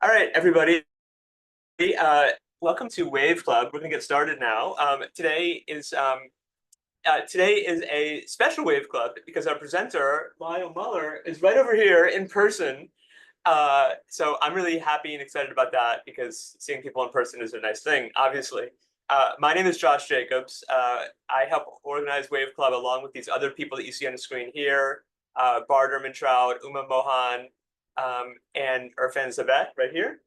All right, everybody. Welcome to Wave Club. We're gonna get started now. Today is a special Wave Club because our presenter Lyle Muller is right over here in person. So I'm really happy and excited about that because seeing people in person is a nice thing, obviously. My name is Josh Jacobs. I help organize Wave Club along with these other people that you see on the screen here, Bart Ehrmantraut, Uma Mohan, and Irfan Zavet right here.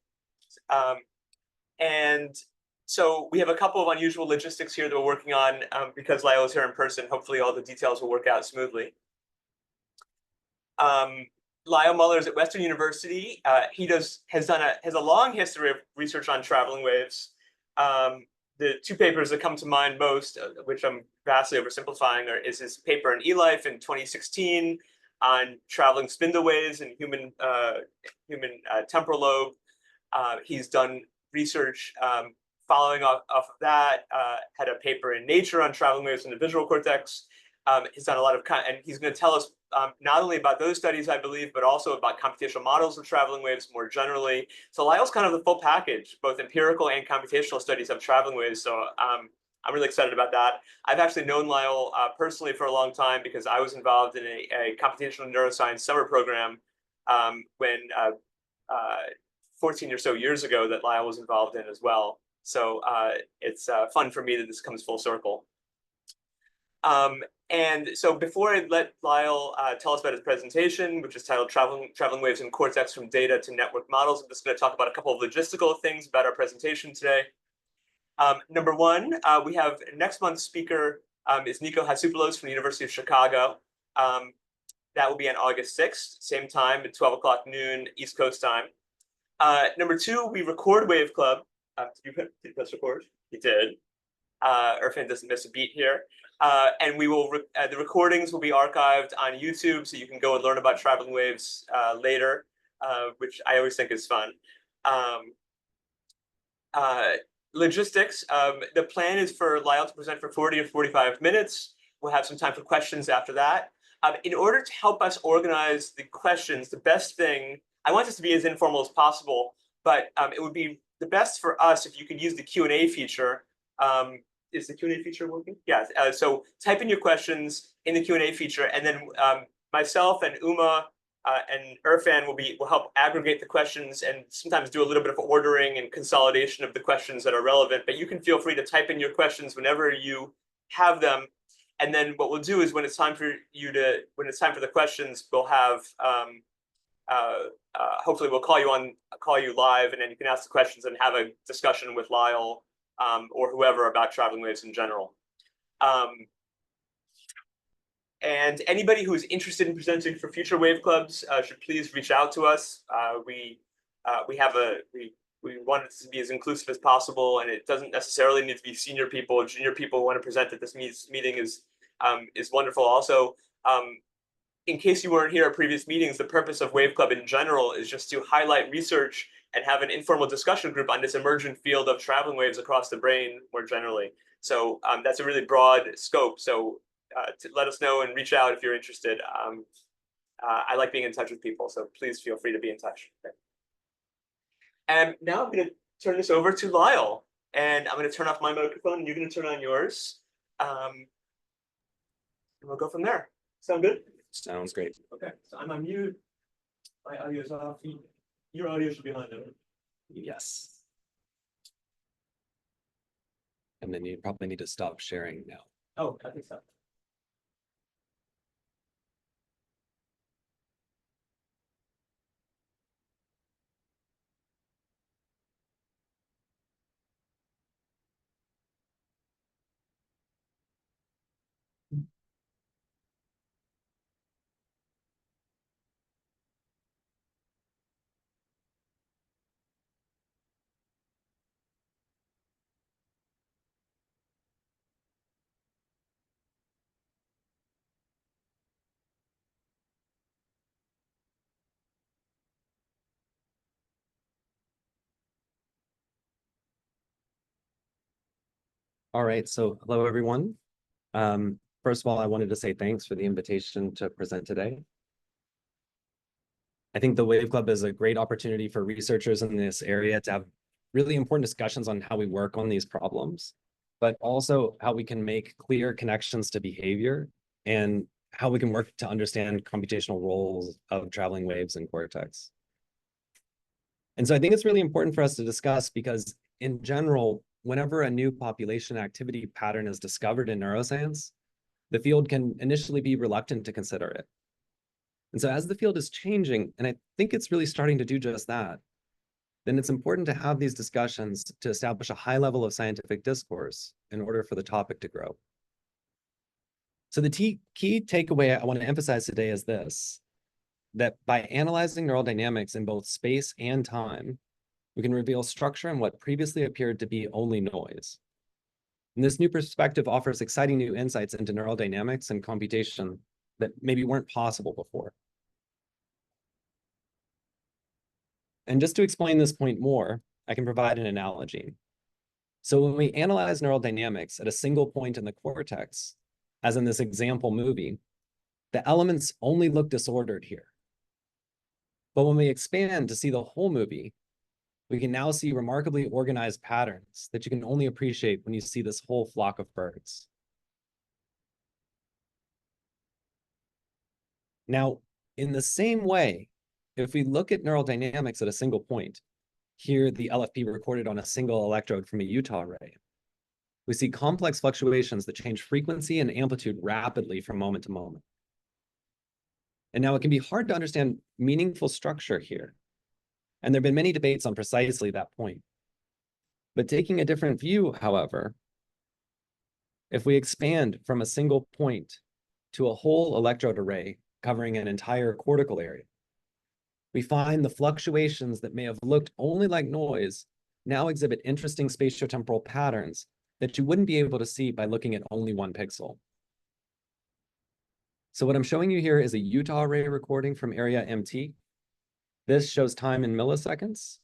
And so we have a couple of unusual logistics here that we're working on because Lyle is here in person. Hopefully all the details will work out smoothly. Lyle Muller is at Western University. He has a long history of research on traveling waves. The two papers that come to mind most, which I'm vastly oversimplifying, is his paper in eLife in 2016 on traveling spindle waves in human temporal lobe. He's done research following off of that, had a paper in Nature on traveling waves in the visual cortex. He's done a lot of, and he's going to tell us not only about those studies, I believe, but also about computational models of traveling waves more generally. So Lyle's kind of the full package, both empirical and computational studies of traveling waves. So I'm really excited about that. I've actually known Lyle personally for a long time because I was involved in a computational neuroscience summer program when 14 or so years ago that Lyle was involved in as well. So it's fun for me that this comes full circle. And so before I let Lyle tell us about his presentation, which is titled Traveling Waves in Cortex from Data to Network Models, I'm just going to talk about a couple of logistical things about our presentation today. Number one, we have next month's speaker is Nico Hatsopoulos from the University of Chicago. That will be on August 6th, same time at 12 o'clock noon East Coast time. Number two, we record Wave Club. Did you press record? You did. Irfan doesn't miss a beat here. And we will the recordings will be archived on YouTube, so you can go and learn about traveling waves later, which I always think is fun. Logistics. The plan is for Lyle to present for 40 or 45 minutes. We'll have some time for questions after that. In order to help us organize the questions, the best thing, I want this to be as informal as possible, but it would be the best for us if you could use the Q&A feature. Is the Q&A feature working? Yeah. So type in your questions in the Q&A feature, and then myself and Uma and Irfan will help aggregate the questions and sometimes do a little bit of ordering and consolidation of the questions that are relevant. But you can feel free to type in your questions whenever you have them. And then what we'll do is when it's time for the questions, we'll have hopefully we'll call you live, and then you can ask the questions and have a discussion with Lyle or whoever about traveling waves in general. And anybody who is interested in presenting for future Wave Clubs should please reach out to us. We want it to be as inclusive as possible, and it doesn't necessarily need to be senior people. Junior people who want to present at this meeting is wonderful. Also, in case you weren't here at previous meetings, the purpose of Wave Club in general is just to highlight research and have an informal discussion group on this emergent field of traveling waves across the brain more generally. So that's a really broad scope. So to let us know and reach out if you're interested. I like being in touch with people, so please feel free to be in touch. Okay. And now I'm going to turn this over to Lyle, and I'm going to turn off my microphone, and you're going to turn on yours. And we'll go from there. Sound good? Sounds great. Okay, so I'm on mute. My audio is off. Your audio should be on now. Yes. And then you probably need to stop sharing now. Oh, I think so. All right, so hello, everyone. First of all, I wanted to say thanks for the invitation to present today. I think the Wave Club is a great opportunity for researchers in this area to have really important discussions on how we work on these problems, but also how we can make clear connections to behavior and how we can work to understand computational roles of traveling waves in cortex. And so I think it's really important for us to discuss because in general, whenever a new population activity pattern is discovered in neuroscience, the field can initially be reluctant to consider it. And so as the field is changing, and I think it's really starting to do just that, then it's important to have these discussions to establish a high level of scientific discourse in order for the topic to grow. So the key takeaway I want to emphasize today is this, that by analyzing neural dynamics in both space and time, we can reveal structure in what previously appeared to be only noise. And this new perspective offers exciting new insights into neural dynamics and computation that maybe weren't possible before. And just to explain this point more, I can provide an analogy. So when we analyze neural dynamics at a single point in the cortex, as in this example movie, the elements only look disordered here. But when we expand to see the whole movie, we can now see remarkably organized patterns that you can only appreciate when you see this whole flock of birds. Now, in the same way, if we look at neural dynamics at a single point, here the LFP recorded on a single electrode from a Utah array, we see complex fluctuations that change frequency and amplitude rapidly from moment to moment. And now it can be hard to understand meaningful structure here. And there have been many debates on precisely that point. But taking a different view, however, if we expand from a single point to a whole electrode array covering an entire cortical area, we find the fluctuations that may have looked only like noise now exhibit interesting spatiotemporal patterns that you wouldn't be able to see by looking at only one pixel. So what I'm showing you here is a Utah array recording from area MT. This shows time in milliseconds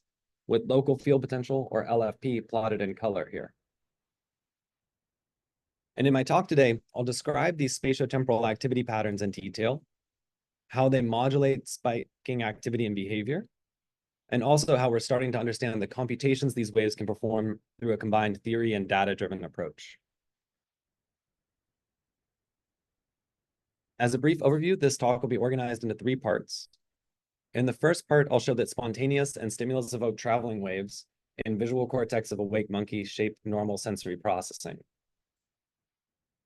with local field potential, or LFP, plotted in color here. And in my talk today, I'll describe these spatiotemporal activity patterns in detail, how they modulate spiking activity and behavior, and also how we're starting to understand the computations these waves can perform through a combined theory and data-driven approach. As a brief overview, this talk will be organized into 3 parts. In the first part, I'll show that spontaneous and stimulus-evoked traveling waves in visual cortex of awake monkey shape normal sensory processing.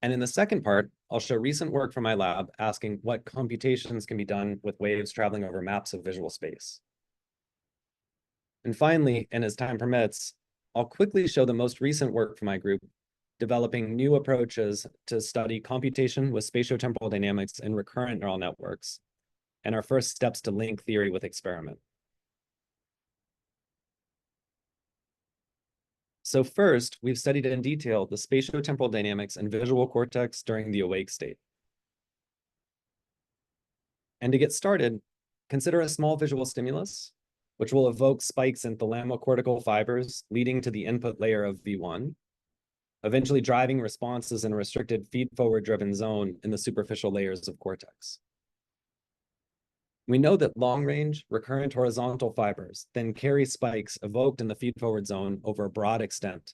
And in the second part, I'll show recent work from my lab asking what computations can be done with waves traveling over maps of visual space. And finally, and as time permits, I'll quickly show the most recent work from my group developing new approaches to study computation with spatiotemporal dynamics in recurrent neural networks, and our first steps to link theory with experiment. So first, we've studied in detail the spatiotemporal dynamics and visual cortex during the awake state. And to get started, consider a small visual stimulus, which will evoke spikes in thalamocortical fibers leading to the input layer of V1, eventually driving responses in a restricted feed-forward driven zone in the superficial layers of cortex. We know that long-range, recurrent horizontal fibers then carry spikes evoked in the feed-forward zone over a broad extent,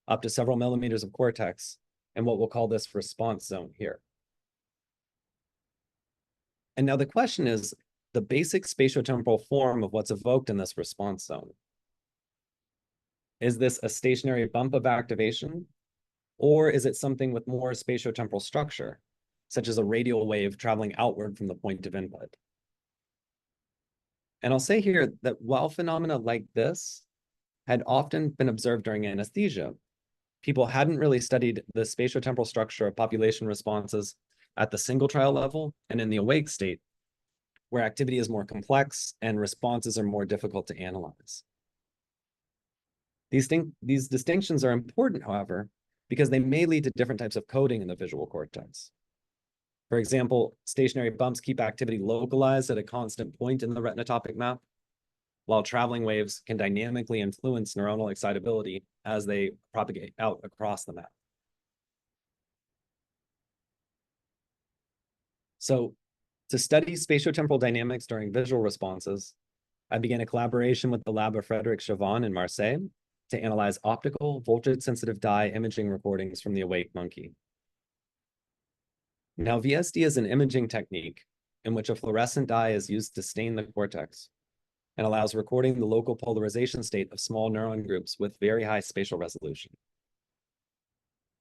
up to several millimeters of cortex, and what we'll call this response zone here. And now the question is the basic spatiotemporal form of what's evoked in this response zone. Is this a stationary bump of activation, or is it something with more spatiotemporal structure, such as a radial wave traveling outward from the point of input? And I'll say here that while phenomena like this had often been observed during anesthesia, people hadn't really studied the spatiotemporal structure of population responses at the single trial level and in the awake state, where activity is more complex and responses are more difficult to analyze. These distinctions are important, however, because they may lead to different types of coding in the visual cortex. For example, stationary bumps keep activity localized at a constant point in the retinotopic map, while traveling waves can dynamically influence neuronal excitability as they propagate out across the map. So To study spatiotemporal dynamics during visual responses, I began a collaboration with the lab of Frédéric Chavon in Marseille to analyze optical voltage-sensitive dye imaging recordings from the awake monkey. Now, VSD is an imaging technique in which a fluorescent dye is used to stain the cortex and allows recording the local polarization state of small neuron groups with very high spatial resolution.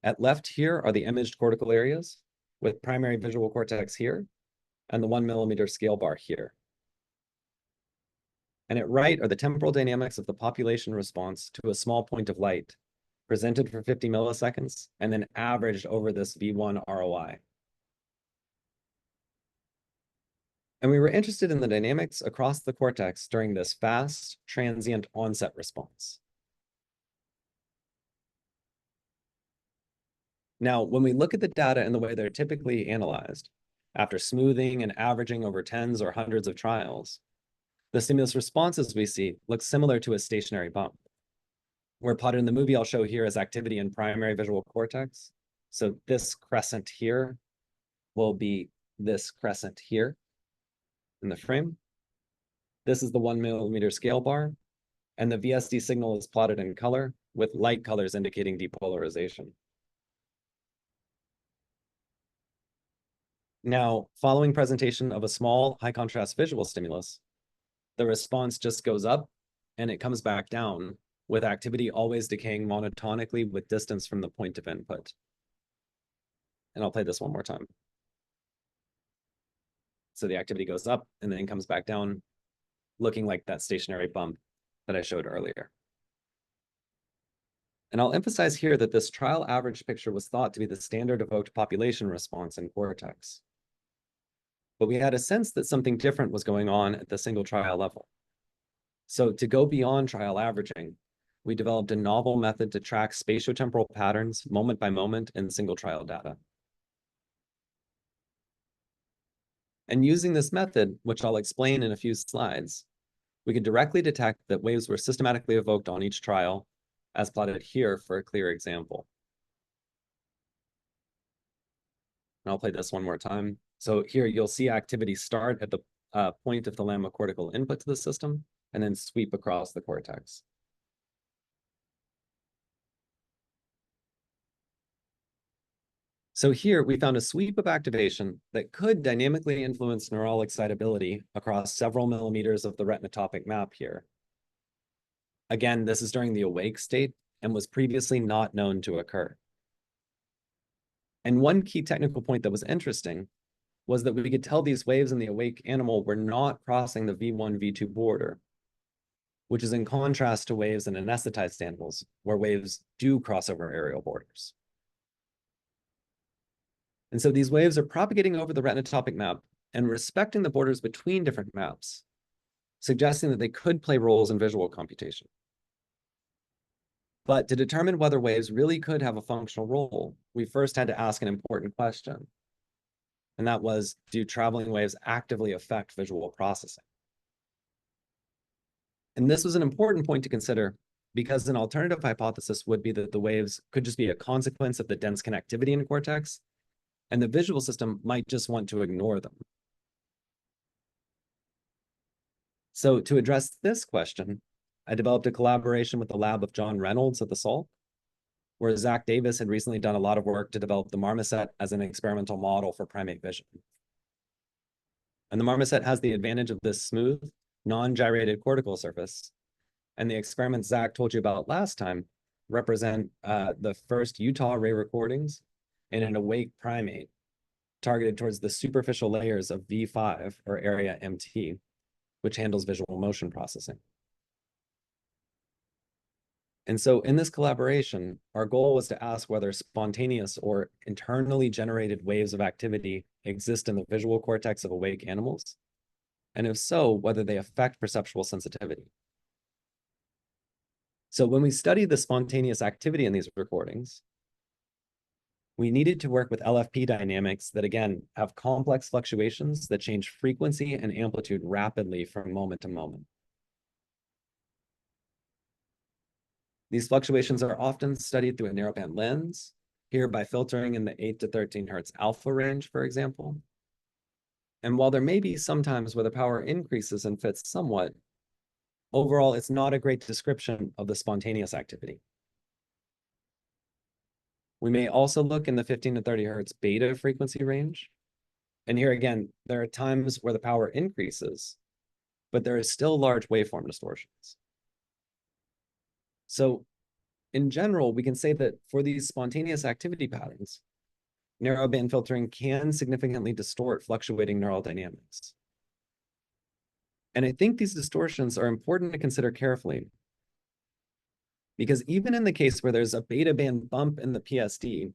At left here are the imaged cortical areas with primary visual cortex here and the 1 millimeter scale bar here. And at right are the temporal dynamics of the population response to a small point of light presented for 50 milliseconds and then averaged over this V1 ROI. And we were interested in the dynamics across the cortex during this fast, transient onset response. Now, when we look at the data and the way they're typically analyzed, after smoothing and averaging over tens or hundreds of trials, the stimulus responses we see look similar to a stationary bump. Where plotted in the movie I'll show here is activity in primary visual cortex. So this crescent here will be this crescent here in the frame. This is the 1 millimeter scale bar, and the VSD signal is plotted in color with light colors indicating depolarization. Now, following presentation of a small high contrast visual stimulus, the response just goes up and it comes back down, with activity always decaying monotonically with distance from the point of input. And I'll play this one more time. So the activity goes up and then comes back down, looking like that stationary bump that I showed earlier. And I'll emphasize here that this trial average picture was thought to be the standard evoked population response in cortex. But we had a sense that something different was going on at the single trial level. So to go beyond trial averaging, we developed a novel method to track spatiotemporal patterns moment by moment in single trial data. And using this method, which I'll explain in a few slides, we could directly detect that waves were systematically evoked on each trial, as plotted here for a clear example. And I'll play this one more time. So here you'll see activity start at the point of the lemma cortical input to the system and then sweep across the cortex. So here we found a sweep of activation that could dynamically influence neural excitability across several millimeters of the retinotopic map here. Again, this is during the awake state and was previously not known to occur. And one key technical point that was interesting was that we could tell these waves in the awake animal were not crossing the V1, V2 border, which is in contrast to waves in anesthetized animals, where waves do cross over areal borders. And so these waves are propagating over the retinotopic map and respecting the borders between different maps, suggesting that they could play roles in visual computation. But to determine whether waves really could have a functional role, we first had to ask an important question. And that was, do traveling waves actively affect visual processing? And this was an important point to consider because an alternative hypothesis would be that the waves could just be a consequence of the dense connectivity in cortex, and the visual system might just want to ignore them. So to address this question, I developed a collaboration with the lab of John Reynolds at the Salk, where Zach Davis had recently done a lot of work to develop the marmoset as an experimental model for primate vision. And the marmoset has the advantage of this smooth, non-gyrated cortical surface. And the experiments Zach told you about last time represent the first Utah ray recordings in an awake primate targeted towards the superficial layers of V5 or area MT, which handles visual motion processing. And so in this collaboration, our goal was to ask whether spontaneous or internally generated waves of activity exist in the visual cortex of awake animals, and if so, whether they affect perceptual sensitivity. So when we studied the spontaneous activity in these recordings, we needed to work with LFP dynamics that, again, have complex fluctuations that change frequency and amplitude rapidly from moment to moment. These fluctuations are often studied through a narrowband lens, here by filtering in the 8 to 13 hertz alpha range, for example. And while there may be some times where the power increases and fits somewhat, overall, it's not a great description of the spontaneous activity. We may also look in the 15 to 30 hertz beta frequency range. And here again, there are times where the power increases, but there is still large waveform distortions. So in general, we can say that for these spontaneous activity patterns, narrowband filtering can significantly distort fluctuating neural dynamics. And I think these distortions are important to consider carefully, because even in the case where there's a beta band bump in the PSD,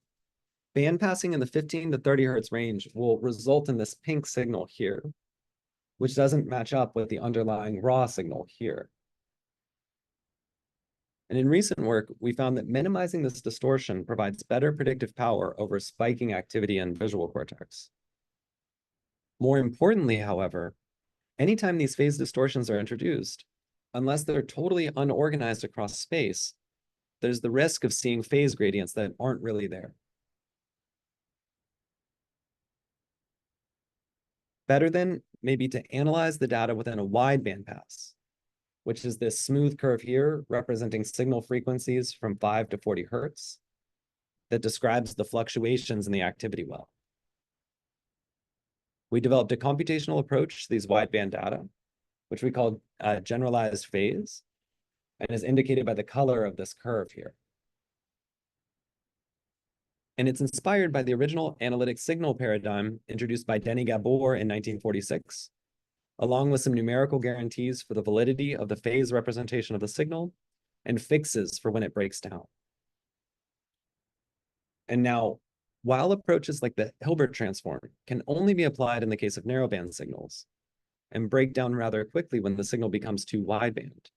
band passing in the 15 to 30 hertz range will result in this pink signal here, which doesn't match up with the underlying raw signal here. And in recent work, we found that minimizing this distortion provides better predictive power over spiking activity in visual cortex. More importantly, however, anytime these phase distortions are introduced, unless they're totally unorganized across space, there's the risk of seeing phase gradients that aren't really there. Better then maybe to analyze the data within a wide bandpass, which is this smooth curve here representing signal frequencies from 5 to 40 hertz that describes the fluctuations in the activity well. We developed a computational approach to these wideband data, which we called generalized phase, and is indicated by the color of this curve here. And it's inspired by the original analytic signal paradigm introduced by Denis Gabor in 1946, along with some numerical guarantees for the validity of the phase representation of the signal and fixes for when it breaks down. And now, while approaches like the Hilbert transform can only be applied in the case of narrowband signals and break down rather quickly when the signal becomes too wideband,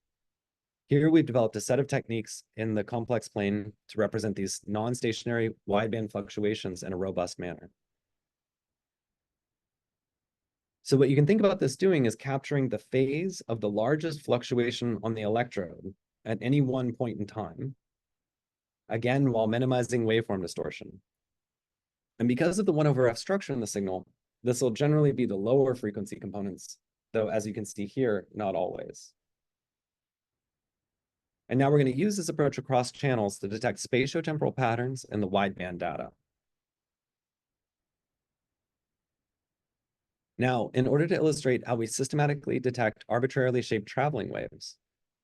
here we've developed a set of techniques in the complex plane to represent these non-stationary wideband fluctuations in a robust manner. So what you can think about this doing is capturing the phase of the largest fluctuation on the electrode at any one point in time, again, while minimizing waveform distortion. And because of the 1/f structure in the signal, this will generally be the lower frequency components, though as you can see here, not always. And now we're going to use this approach across channels to detect spatiotemporal patterns in the wideband data. Now, in order to illustrate how we systematically detect arbitrarily shaped traveling waves,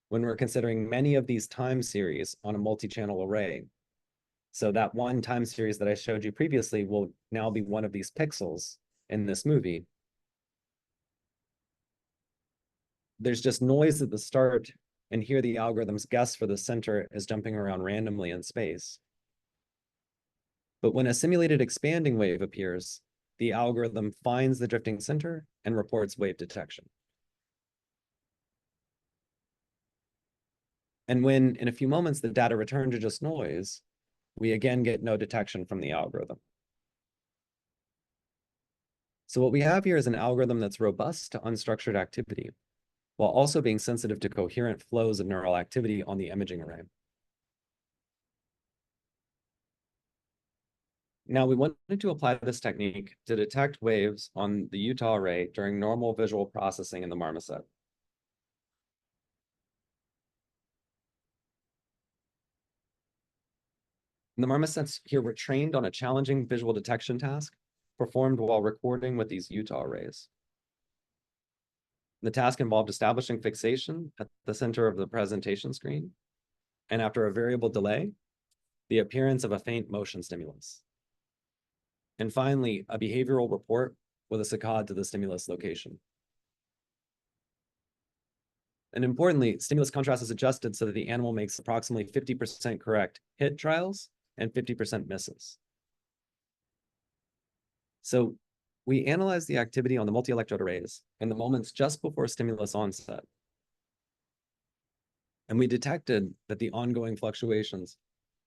when we're considering many of these time series on a multi-channel array, so that one time series that I showed you previously will now be one of these pixels in this movie. There's just noise at the start, and here the algorithms guess for the center is jumping around randomly in space. But when a simulated expanding wave appears, the algorithm finds the drifting center and reports wave detection. And when, in a few moments, the data return to just noise, we again get no detection from the algorithm. So what we have here is an algorithm that's robust to unstructured activity, while also being sensitive to coherent flows of neural activity on the imaging array. Now, we wanted to apply this technique to detect waves on the Utah array during normal visual processing in the marmoset. The marmosets here were trained on a challenging visual detection task performed while recording with these Utah arrays. The task involved establishing fixation at the center of the presentation screen, and after a variable delay, the appearance of a faint motion stimulus. And finally, a behavioral report with a saccade to the stimulus location. And importantly, stimulus contrast is adjusted so that the animal makes approximately 50% correct hit trials and 50% misses. So we analyzed the activity on the multi-electrode arrays in the moments just before stimulus onset. And we detected that the ongoing fluctuations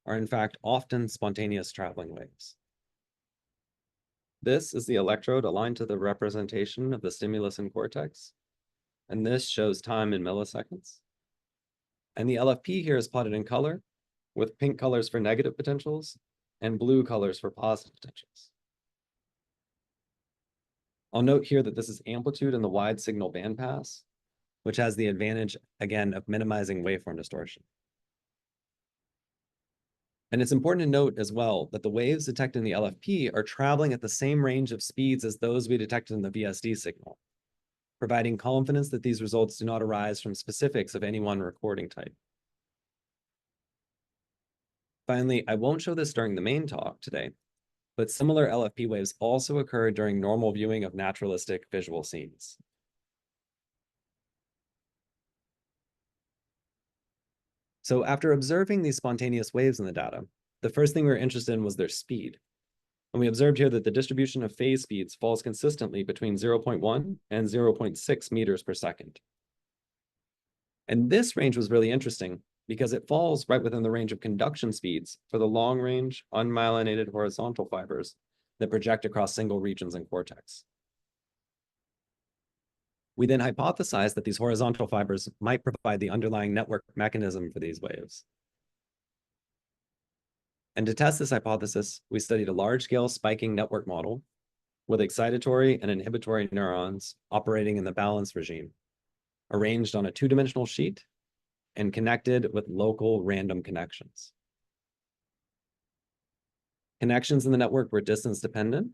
are in fact often spontaneous traveling waves. This is the electrode aligned to the representation of the stimulus in cortex. And this shows time in milliseconds. And the LFP here is plotted in color, with pink colors for negative potentials and blue colors for positive potentials. I'll note here that this is amplitude in the wide signal bandpass, which has the advantage, again, of minimizing waveform distortion. And it's important to note as well that the waves detected in the LFP are traveling at the same range of speeds as those we detected in the VSD signal, providing confidence that these results do not arise from specifics of any one recording type. Finally, I won't show this during the main talk today, but similar LFP waves also occur during normal viewing of naturalistic visual scenes. So after observing these spontaneous waves in the data, the first thing we were interested in was their speed. And we observed here that the distribution of phase speeds falls consistently between 0.1 and 0.6 meters per second. And this range was really interesting because it falls right within the range of conduction speeds for the long-range unmyelinated horizontal fibers that project across single regions in cortex. We then hypothesized that these horizontal fibers might provide the underlying network mechanism for these waves. And to test this hypothesis, we studied a large-scale spiking network model with excitatory and inhibitory neurons operating in the balance regime, arranged on a two-dimensional sheet and connected with local random connections. Connections in the network were distance-dependent,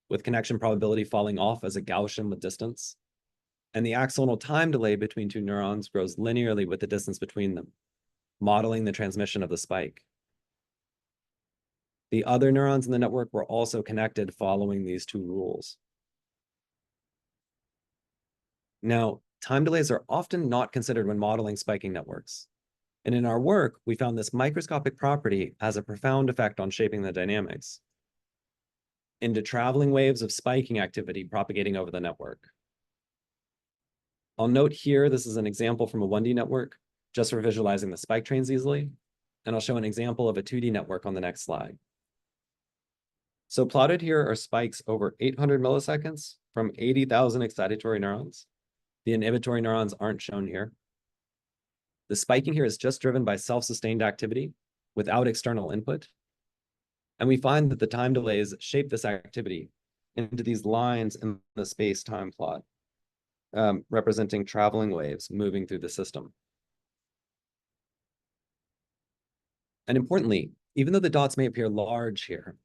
with connection probability falling off as a Gaussian with distance. And the axonal time delay between two neurons grows linearly with the distance between them, modeling the transmission of the spike. The other neurons in the network were also connected following these two rules. Now, time delays are often not considered when modeling spiking networks. And in our work, we found this microscopic property has a profound effect on shaping the dynamics into traveling waves of spiking activity propagating over the network. I'll note here, this is an example from a 1D network, just for visualizing the spike trains easily. And I'll show an example of a 2D network on the next slide. So plotted here are spikes over 800 milliseconds from 80,000 excitatory neurons. The inhibitory neurons aren't shown here. The spiking here is just driven by self-sustained activity without external input. And we find that the time delays shape this activity into these lines in the space-time plot, representing traveling waves moving through the system. And importantly, even though the dots may appear large here,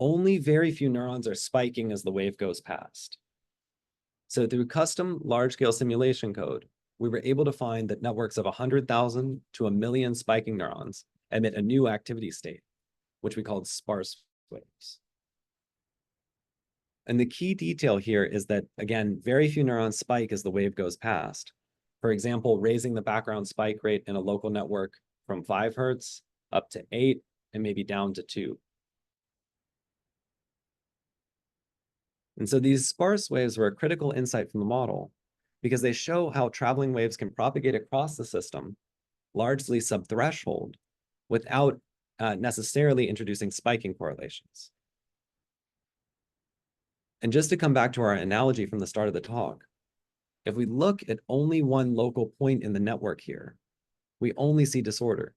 only very few neurons are spiking as the wave goes past. So through custom large-scale simulation code, we were able to find that networks of 100,000 to 1 million spiking neurons emit a new activity state, which we called sparse waves. And the key detail here is that, again, very few neurons spike as the wave goes past. For example, raising the background spike rate in a local network from 5 hertz up to 8 and maybe down to 2. And so these sparse waves were a critical insight from the model because they show how traveling waves can propagate across the system, largely subthreshold, without necessarily introducing spiking correlations. And just to come back to our analogy from the start of the talk, if we look at only one local point in the network here, we only see disorder.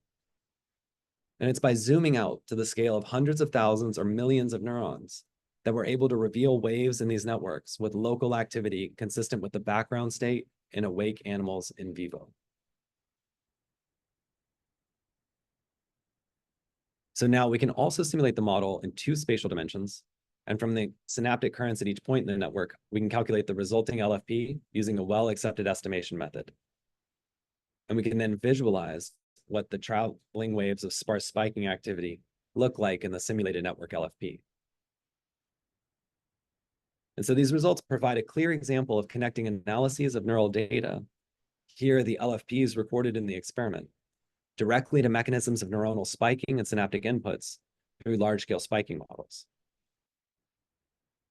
And it's by zooming out to the scale of hundreds of thousands or millions of neurons that we're able to reveal waves in these networks with local activity consistent with the background state in awake animals in vivo. So now we can also simulate the model in 2 spatial dimensions. And from the synaptic currents at each point in the network, we can calculate the resulting LFP using a well-accepted estimation method. And we can then visualize what the traveling waves of sparse spiking activity look like in the simulated network LFP. And so these results provide a clear example of connecting analyses of neural data, here the LFPs recorded in the experiment, directly to mechanisms of neuronal spiking and synaptic inputs through large-scale spiking models.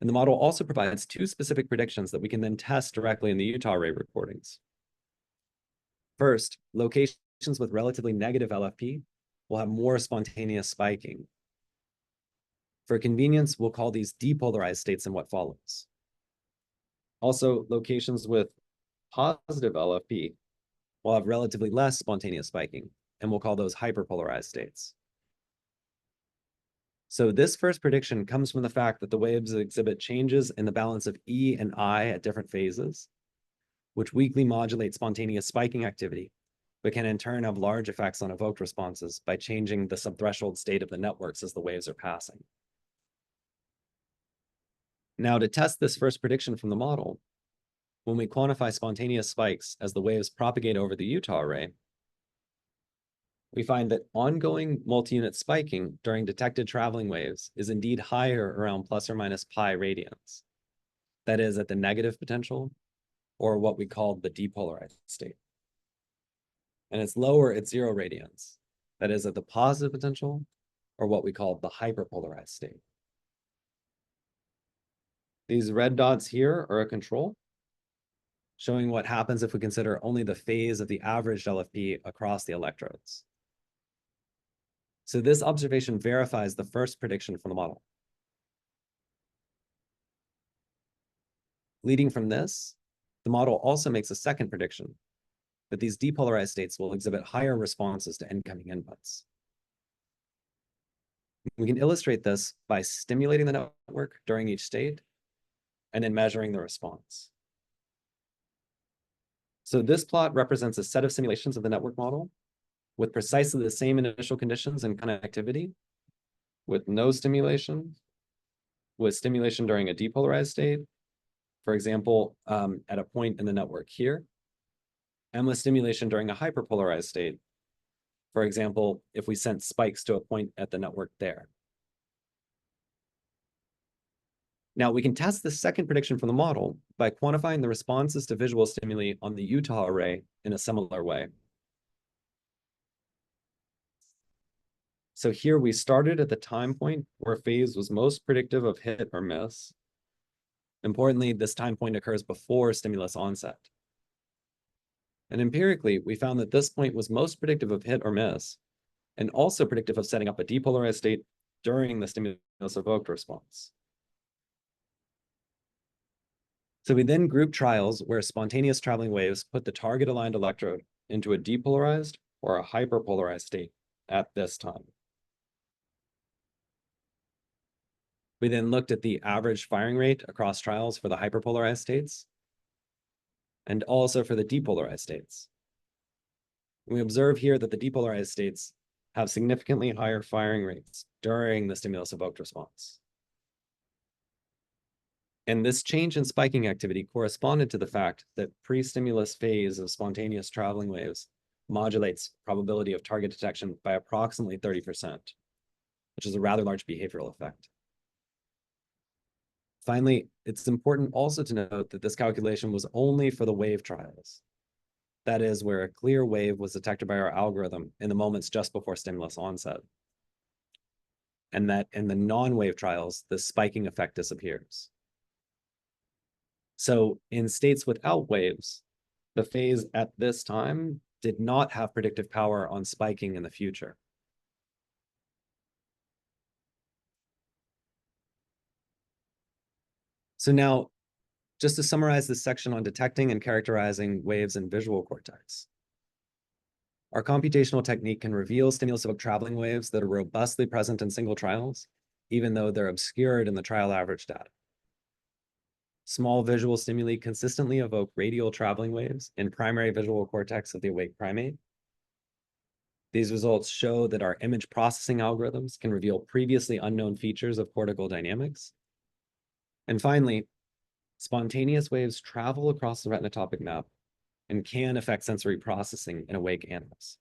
And the model also provides 2 specific predictions that we can then test directly in the Utah array recordings. First, locations with relatively negative LFP will have more spontaneous spiking. For convenience, we'll call these depolarized states in what follows. Also, locations with positive LFP will have relatively less spontaneous spiking, and we'll call those hyperpolarized states. So this first prediction comes from the fact that the waves exhibit changes in the balance of E and I at different phases, which weakly modulate spontaneous spiking activity, but can in turn have large effects on evoked responses by changing the subthreshold state of the networks as the waves are passing. Now, to test this first prediction from the model, when we quantify spontaneous spikes as the waves propagate over the Utah array, we find that ongoing multi-unit spiking during detected traveling waves is indeed higher around plus or minus pi radians. That is at the negative potential, or what we call the depolarized state. And it's lower at 0 radians. That is at the positive potential, or what we call the hyperpolarized state. These red dots here are a control, showing what happens if we consider only the phase of the averaged LFP across the electrodes. So this observation verifies the first prediction from the model. Leading from this, the model also makes a second prediction that these depolarized states will exhibit higher responses to incoming inputs. We can illustrate this by stimulating the network during each state and then measuring the response. So this plot represents a set of simulations of the network model with precisely the same initial conditions and connectivity, with no stimulation, with stimulation during a depolarized state, for example, at a point in the network here, and with stimulation during a hyperpolarized state, for example, if we sent spikes to a point at the network there. Now, we can test the second prediction from the model by quantifying the responses to visual stimuli on the Utah array in a similar way. So here we started at the time point where phase was most predictive of hit or miss. Importantly, this time point occurs before stimulus onset. And empirically, we found that this point was most predictive of hit or miss, and also predictive of setting up a depolarized state during the stimulus-evoked response. So we then grouped trials where spontaneous traveling waves put the target-aligned electrode into a depolarized or a hyperpolarized state at this time. We then looked at the average firing rate across trials for the hyperpolarized states and also for the depolarized states. We observe here that the depolarized states have significantly higher firing rates during the stimulus-evoked response. And this change in spiking activity corresponded to the fact that pre-stimulus phase of spontaneous traveling waves modulates probability of target detection by approximately 30%, which is a rather large behavioral effect. Finally, it's important also to note that this calculation was only for the wave trials. That is, where a clear wave was detected by our algorithm in the moments just before stimulus onset. And that in the non-wave trials, the spiking effect disappears. So in states without waves, the phase at this time did not have predictive power on spiking in the future. So now, just to summarize this section on detecting and characterizing waves in visual cortex. Our computational technique can reveal stimulus-evoked traveling waves that are robustly present in single trials, even though they're obscured in the trial average data. Small visual stimuli consistently evoke radial traveling waves in primary visual cortex of the awake primate. These results show that our image processing algorithms can reveal previously unknown features of cortical dynamics. And finally, spontaneous waves travel across the retinotopic map and can affect sensory processing in awake animals.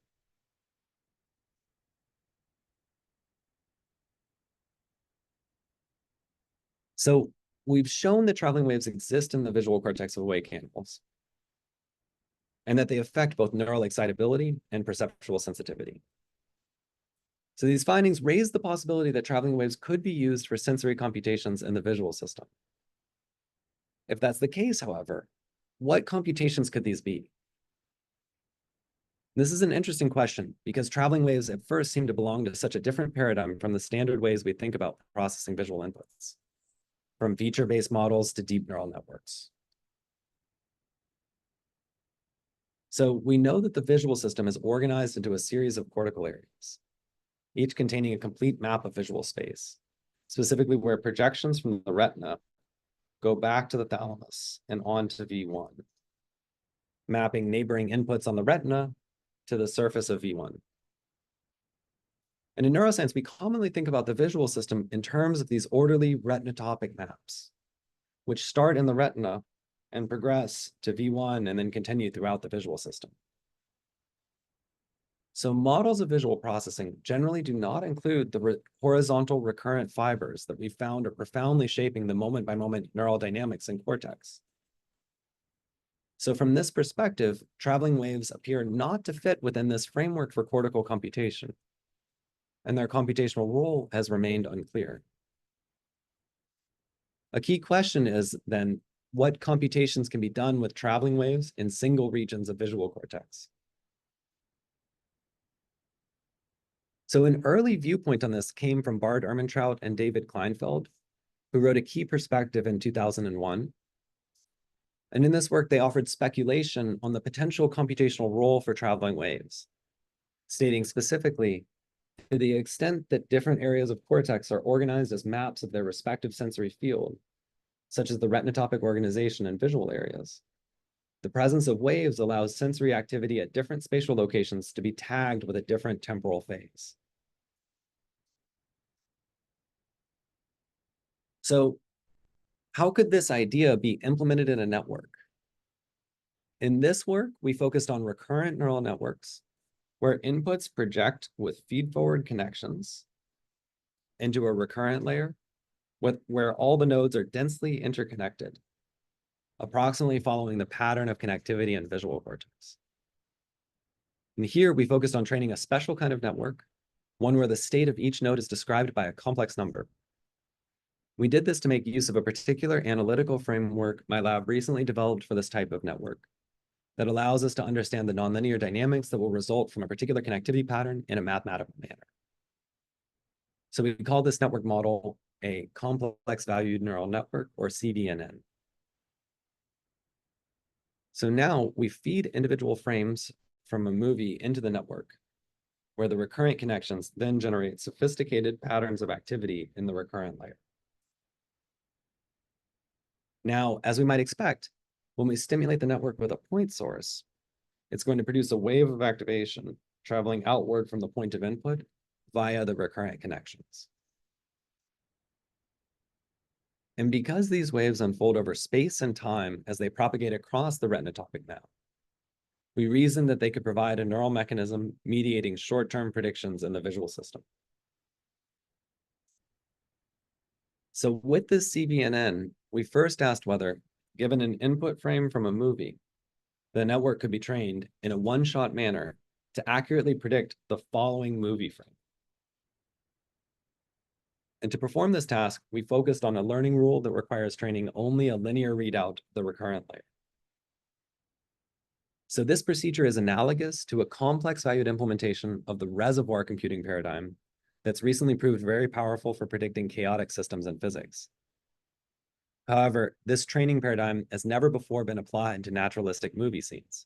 So we've shown that traveling waves exist in the visual cortex of awake animals, and that they affect both neural excitability and perceptual sensitivity. So these findings raise the possibility that traveling waves could be used for sensory computations in the visual system. If that's the case, however, what computations could these be? This is an interesting question because traveling waves at first seem to belong to such a different paradigm from the standard ways we think about processing visual inputs, from feature-based models to deep neural networks. So we know that the visual system is organized into a series of cortical areas. each containing a complete map of visual space, specifically where projections from the retina go back to the thalamus and on to V1, mapping neighboring inputs on the retina to the surface of V1. And in neuroscience, we commonly think about the visual system in terms of these orderly retinotopic maps, which start in the retina and progress to V1 and then continue throughout the visual system. So models of visual processing generally do not include the horizontal recurrent fibers that we found are profoundly shaping the moment-by-moment neural dynamics in cortex. So from this perspective, traveling waves appear not to fit within this framework for cortical computation, and their computational role has remained unclear. A key question is then, what computations can be done with traveling waves in single regions of visual cortex? So an early viewpoint on this came from Bard Ermentrout and David Kleinfeld, who wrote a key perspective in 2001. And in this work, they offered speculation on the potential computational role for traveling waves, stating specifically, to the extent that different areas of cortex are organized as maps of their respective sensory field, such as the retinotopic organization in visual areas, the presence of waves allows sensory activity at different spatial locations to be tagged with a different temporal phase. So how could this idea be implemented in a network? In this work, we focused on recurrent neural networks where inputs project with feed-forward connections into a recurrent layer where all the nodes are densely interconnected, approximately following the pattern of connectivity in visual cortex. And here we focused on training a special kind of network, one where the state of each node is described by a complex number. We did this to make use of a particular analytical framework my lab recently developed for this type of network that allows us to understand the nonlinear dynamics that will result from a particular connectivity pattern in a mathematical manner. So we call this network model a complex valued neural network, or CVNN. So now we feed individual frames from a movie into the network, where the recurrent connections then generate sophisticated patterns of activity in the recurrent layer. Now, as we might expect, when we stimulate the network with a point source, it's going to produce a wave of activation traveling outward from the point of input via the recurrent connections. And because these waves unfold over space and time as they propagate across the retinotopic map, we reasoned that they could provide a neural mechanism mediating short-term predictions in the visual system. So with this CVNN, we first asked whether, given an input frame from a movie, the network could be trained in a one-shot manner to accurately predict the following movie frame. And to perform this task, we focused on a learning rule that requires training only a linear readout of the recurrent layer. So this procedure is analogous to a complex valued implementation of the reservoir computing paradigm that's recently proved very powerful for predicting chaotic systems in physics. However, this training paradigm has never before been applied to naturalistic movie scenes.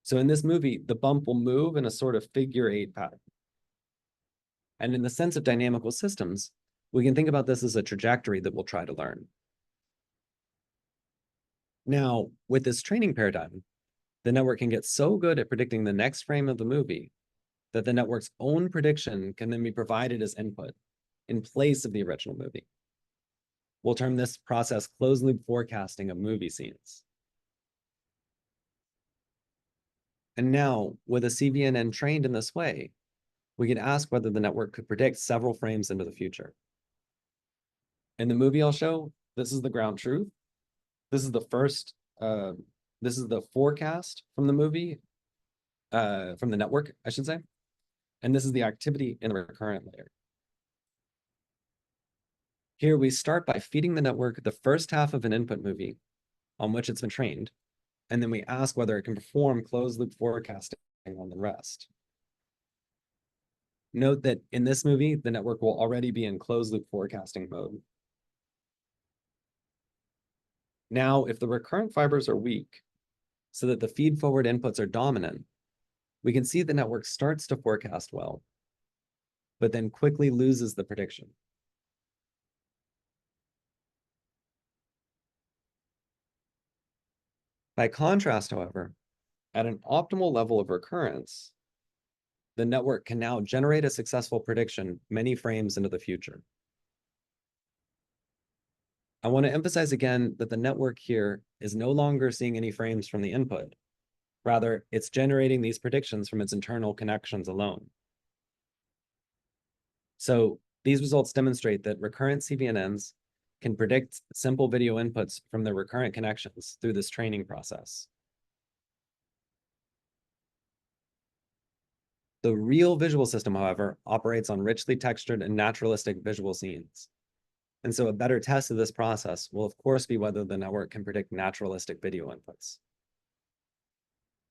So in this movie, the bump will move in a sort of figure-8 pattern. And in the sense of dynamical systems, we can think about this as a trajectory that we'll try to learn. Now, with this training paradigm, the network can get so good at predicting the next frame of the movie that the network's own prediction can then be provided as input in place of the original movie. We'll term this process closed-loop forecasting of movie scenes. And now, with a CVNN trained in this way, we can ask whether the network could predict several frames into the future. In the movie I'll show, this is the ground truth. This is the first, this is the forecast from the movie, from the network, I should say. And this is the activity in the recurrent layer. Here we start by feeding the network the first half of an input movie on which it's been trained, and then we ask whether it can perform closed-loop forecasting on the rest. Note that in this movie, the network will already be in closed-loop forecasting mode. Now, if the recurrent fibers are weak, so that the feed-forward inputs are dominant, we can see the network starts to forecast well but then quickly loses the prediction. By contrast, however, at an optimal level of recurrence, the network can now generate a successful prediction many frames into the future. I want to emphasize again that the network here is no longer seeing any frames from the input. Rather, it's generating these predictions from its internal connections alone. So these results demonstrate that recurrent CVNNs can predict simple video inputs from their recurrent connections through this training process. The real visual system, however, operates on richly textured and naturalistic visual scenes. And so a better test of this process will, of course, be whether the network can predict naturalistic video inputs.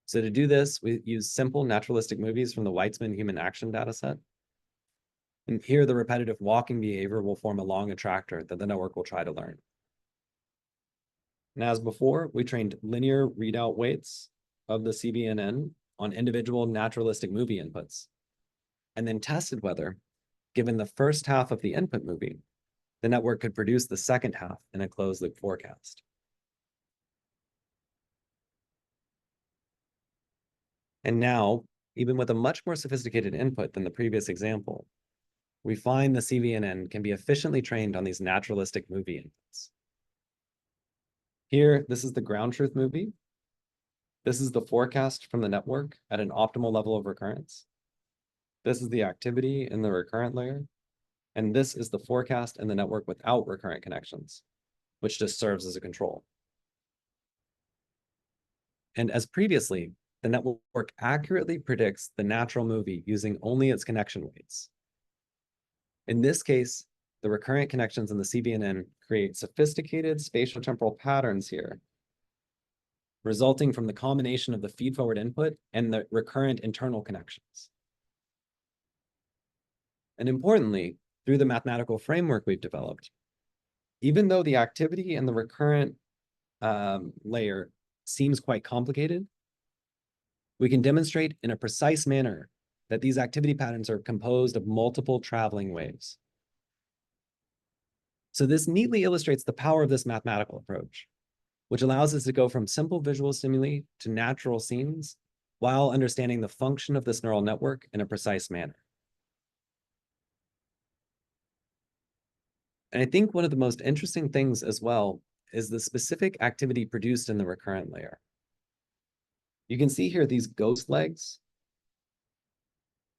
So to do this, we use simple naturalistic movies from the Weitzman human action dataset. And here, the repetitive walking behavior will form a long attractor that the network will try to learn. And as before, we trained linear readout weights of the CVNN on individual naturalistic movie inputs, and then tested whether, given the first half of the input movie, the network could produce the second half in a closed-loop forecast. And now, even with a much more sophisticated input than the previous example, we find the CVNN can be efficiently trained on these naturalistic movie inputs. Here, this is the ground truth movie. This is the forecast from the network at an optimal level of recurrence. This is the activity in the recurrent layer. And this is the forecast in the network without recurrent connections, which just serves as a control. And as previously, the network accurately predicts the natural movie using only its connection weights. In this case, the recurrent connections in the CVNN create sophisticated spatial temporal patterns here, resulting from the combination of the feed-forward input and the recurrent internal connections. And importantly, through the mathematical framework we've developed, even though the activity in the recurrent layer seems quite complicated, we can demonstrate in a precise manner that these activity patterns are composed of multiple traveling waves. So this neatly illustrates the power of this mathematical approach, which allows us to go from simple visual stimuli to natural scenes while understanding the function of this neural network in a precise manner. And I think one of the most interesting things as well is the specific activity produced in the recurrent layer. You can see here these ghost legs,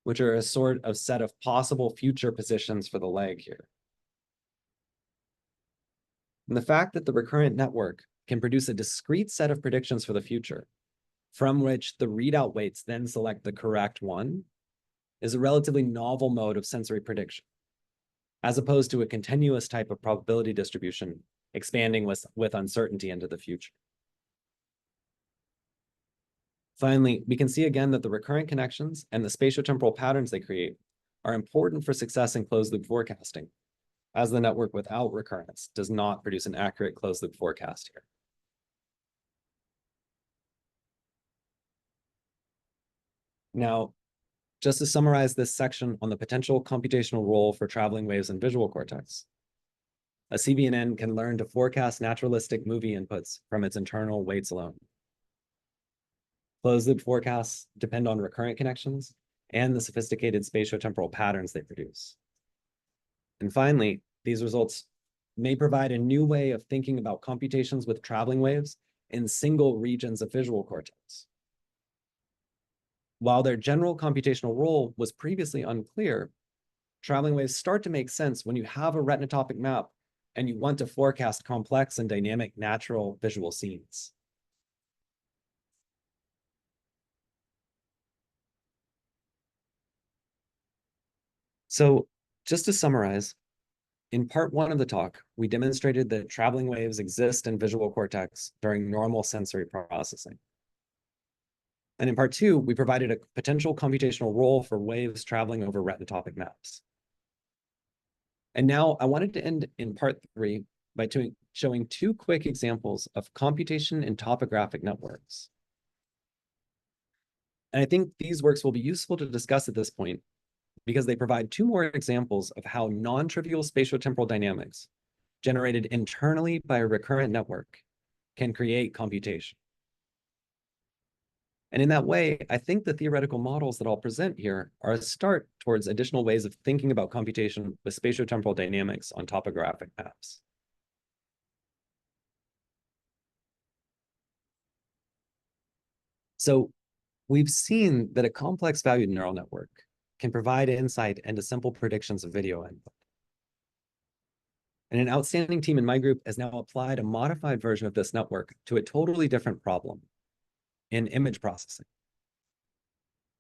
which are a sort of set of possible future positions for the leg here. And the fact that the recurrent network can produce a discrete set of predictions for the future, from which the readout weights then select the correct one, is a relatively novel mode of sensory prediction, as opposed to a continuous type of probability distribution expanding with uncertainty into the future. Finally, we can see again that the recurrent connections and the spatiotemporal patterns they create are important for success in closed-loop forecasting, as the network without recurrence does not produce an accurate closed-loop forecast here. Now, just to summarize this section on the potential computational role for traveling waves in visual cortex, a CVNN can learn to forecast naturalistic movie inputs from its internal weights alone. Closed-loop forecasts depend on recurrent connections and the sophisticated spatiotemporal patterns they produce. And finally, these results may provide a new way of thinking about computations with traveling waves in single regions of visual cortex. While their general computational role was previously unclear, traveling waves start to make sense when you have a retinotopic map and you want to forecast complex and dynamic natural visual scenes. So just to summarize, in part one of the talk, we demonstrated that traveling waves exist in visual cortex during normal sensory processing. And in part two, we provided a potential computational role for waves traveling over retinotopic maps. And now I wanted to end in part three by showing two quick examples of computation in topographic networks. And I think these works will be useful to discuss at this point, because they provide two more examples of how non-trivial spatiotemporal dynamics generated internally by a recurrent network can create computation. And in that way, I think the theoretical models that I'll present here are a start towards additional ways of thinking about computation with spatiotemporal dynamics on topographic maps. So we've seen that a complex valued neural network can provide insight into simple predictions of video input. And an outstanding team in my group has now applied a modified version of this network to a totally different problem in image processing.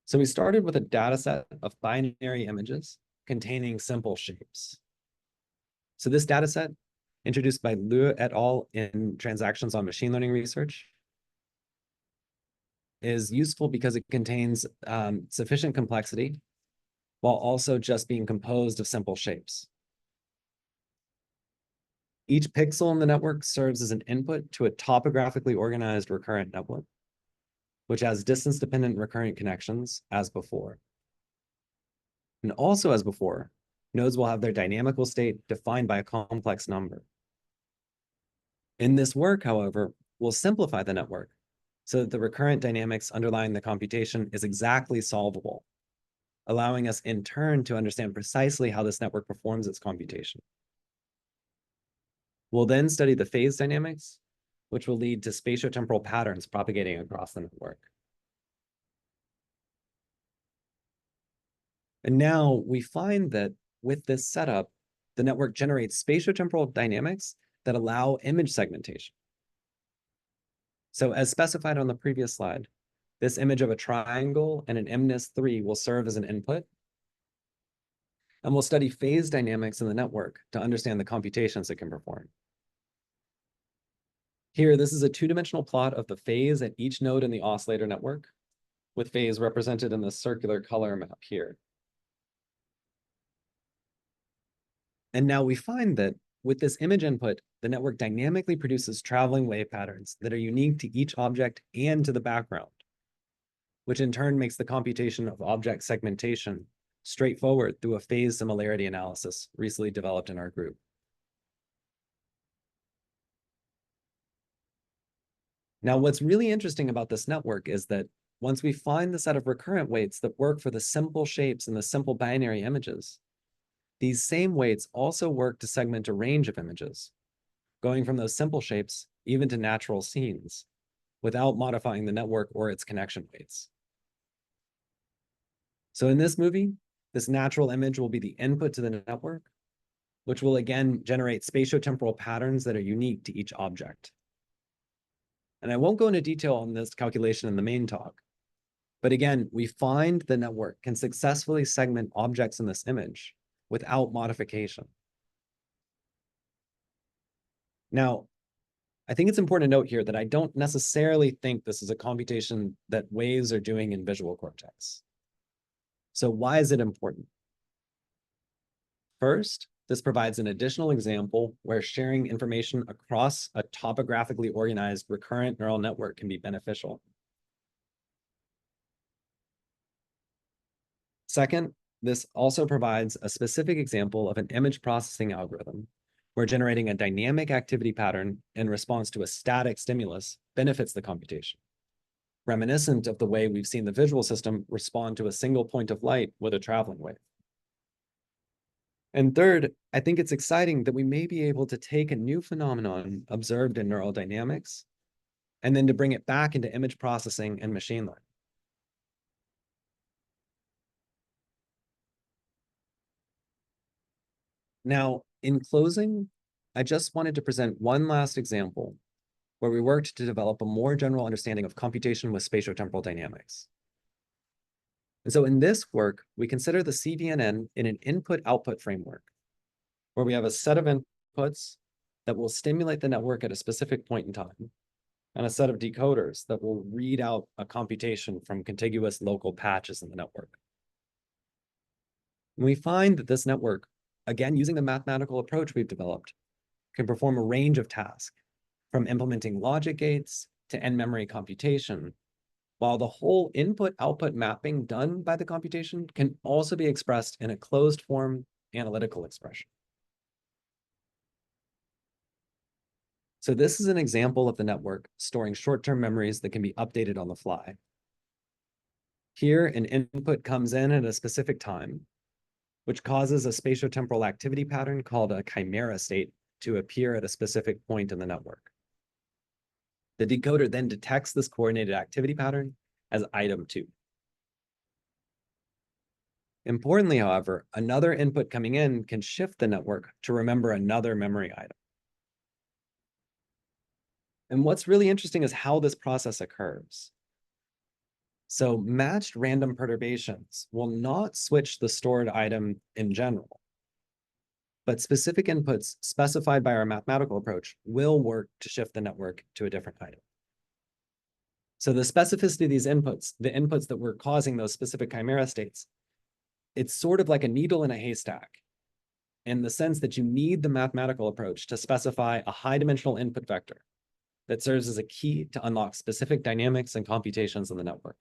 So we started with a data set of binary images containing simple shapes. So this data set, introduced by Lyle et al. In Transactions on Machine Learning Research, is useful because it contains sufficient complexity while also just being composed of simple shapes. Each pixel in the network serves as an input to a topographically organized recurrent network, which has distance-dependent recurrent connections as before. And also as before, nodes will have their dynamical state defined by a complex number. In this work, however, we'll simplify the network so that the recurrent dynamics underlying the computation is exactly solvable, allowing us in turn to understand precisely how this network performs its computation. We'll then study the phase dynamics, which will lead to spatiotemporal patterns propagating across the network. And now we find that with this setup, the network generates spatiotemporal dynamics that allow image segmentation. So as specified on the previous slide, this image of a triangle and an MNIST3 will serve as an input. And we'll study phase dynamics in the network to understand the computations it can perform. Here, this is a two-dimensional plot of the phase at each node in the oscillator network, with phase represented in the circular color map here. And now we find that with this image input, the network dynamically produces traveling wave patterns that are unique to each object and to the background, which in turn makes the computation of object segmentation straightforward through a phase similarity analysis recently developed in our group. Now, what's really interesting about this network is that once we find the set of recurrent weights that work for the simple shapes and the simple binary images, these same weights also work to segment a range of images, going from those simple shapes even to natural scenes, without modifying the network or its connection weights. So in this movie, this natural image will be the input to the network, which will again generate spatiotemporal patterns that are unique to each object. And I won't go into detail on this calculation in the main talk, but again, we find the network can successfully segment objects in this image without modification. Now, I think it's important to note here that I don't necessarily think this is a computation that waves are doing in visual cortex. So why is it important? First, this provides an additional example where sharing information across a topographically organized recurrent neural network can be beneficial. Second, this also provides a specific example of an image processing algorithm where generating a dynamic activity pattern in response to a static stimulus benefits the computation, reminiscent of the way we've seen the visual system respond to a single point of light with a traveling wave. And third, I think it's exciting that we may be able to take a new phenomenon observed in neural dynamics and then to bring it back into image processing and machine learning. Now, in closing, I just wanted to present one last example where we worked to develop a more general understanding of computation with spatiotemporal dynamics. And so in this work, we consider the CVNN in an input-output framework, where we have a set of inputs that will stimulate the network at a specific point in time, and a set of decoders that will read out a computation from contiguous local patches in the network. And we find that this network, again, using the mathematical approach we've developed, can perform a range of tasks, from implementing logic gates to end-memory computation, while the whole input-output mapping done by the computation can also be expressed in a closed-form analytical expression. So this is an example of the network storing short-term memories that can be updated on the fly. Here, an input comes in at a specific time, which causes a spatiotemporal activity pattern called a chimera state to appear at a specific point in the network. The decoder then detects this coordinated activity pattern as item 2. Importantly, however, another input coming in can shift the network to remember another memory item. And what's really interesting is how this process occurs. So matched random perturbations will not switch the stored item in general, but specific inputs specified by our mathematical approach will work to shift the network to a different item. So the specificity of these inputs, the inputs that were causing those specific chimera states, it's sort of like a needle in a haystack in the sense that you need the mathematical approach to specify a high-dimensional input vector that serves as a key to unlock specific dynamics and computations in the network.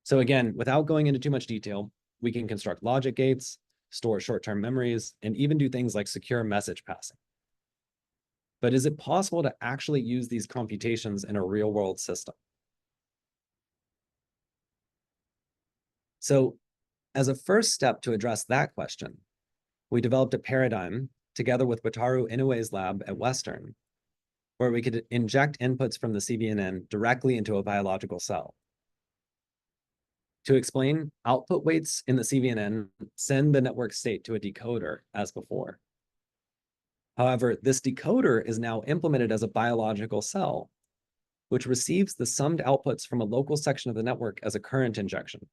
So again, without going into too much detail, we can construct logic gates, store short-term memories, and even do things like secure message passing. But is it possible to actually use these computations in a real-world system? So as a first step to address that question, we developed a paradigm together with Wataru Inoue's lab at Western, where we could inject inputs from the CVNN directly into a biological cell. To explain, output weights in the CVNN send the network state to a decoder as before. However, this decoder is now implemented as a biological cell, which receives the summed outputs from a local section of the network as a current injection.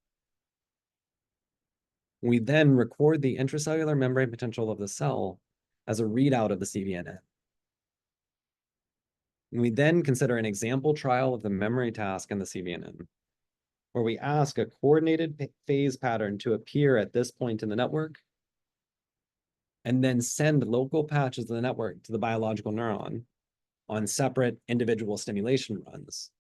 We then record the intracellular membrane potential of the cell as a readout of the CVNN. We then consider an example trial of the memory task in the CVNN, where we ask a coordinated phase pattern to appear at this point in the network, and then send local patches of the network to the biological neuron on separate individual stimulation runs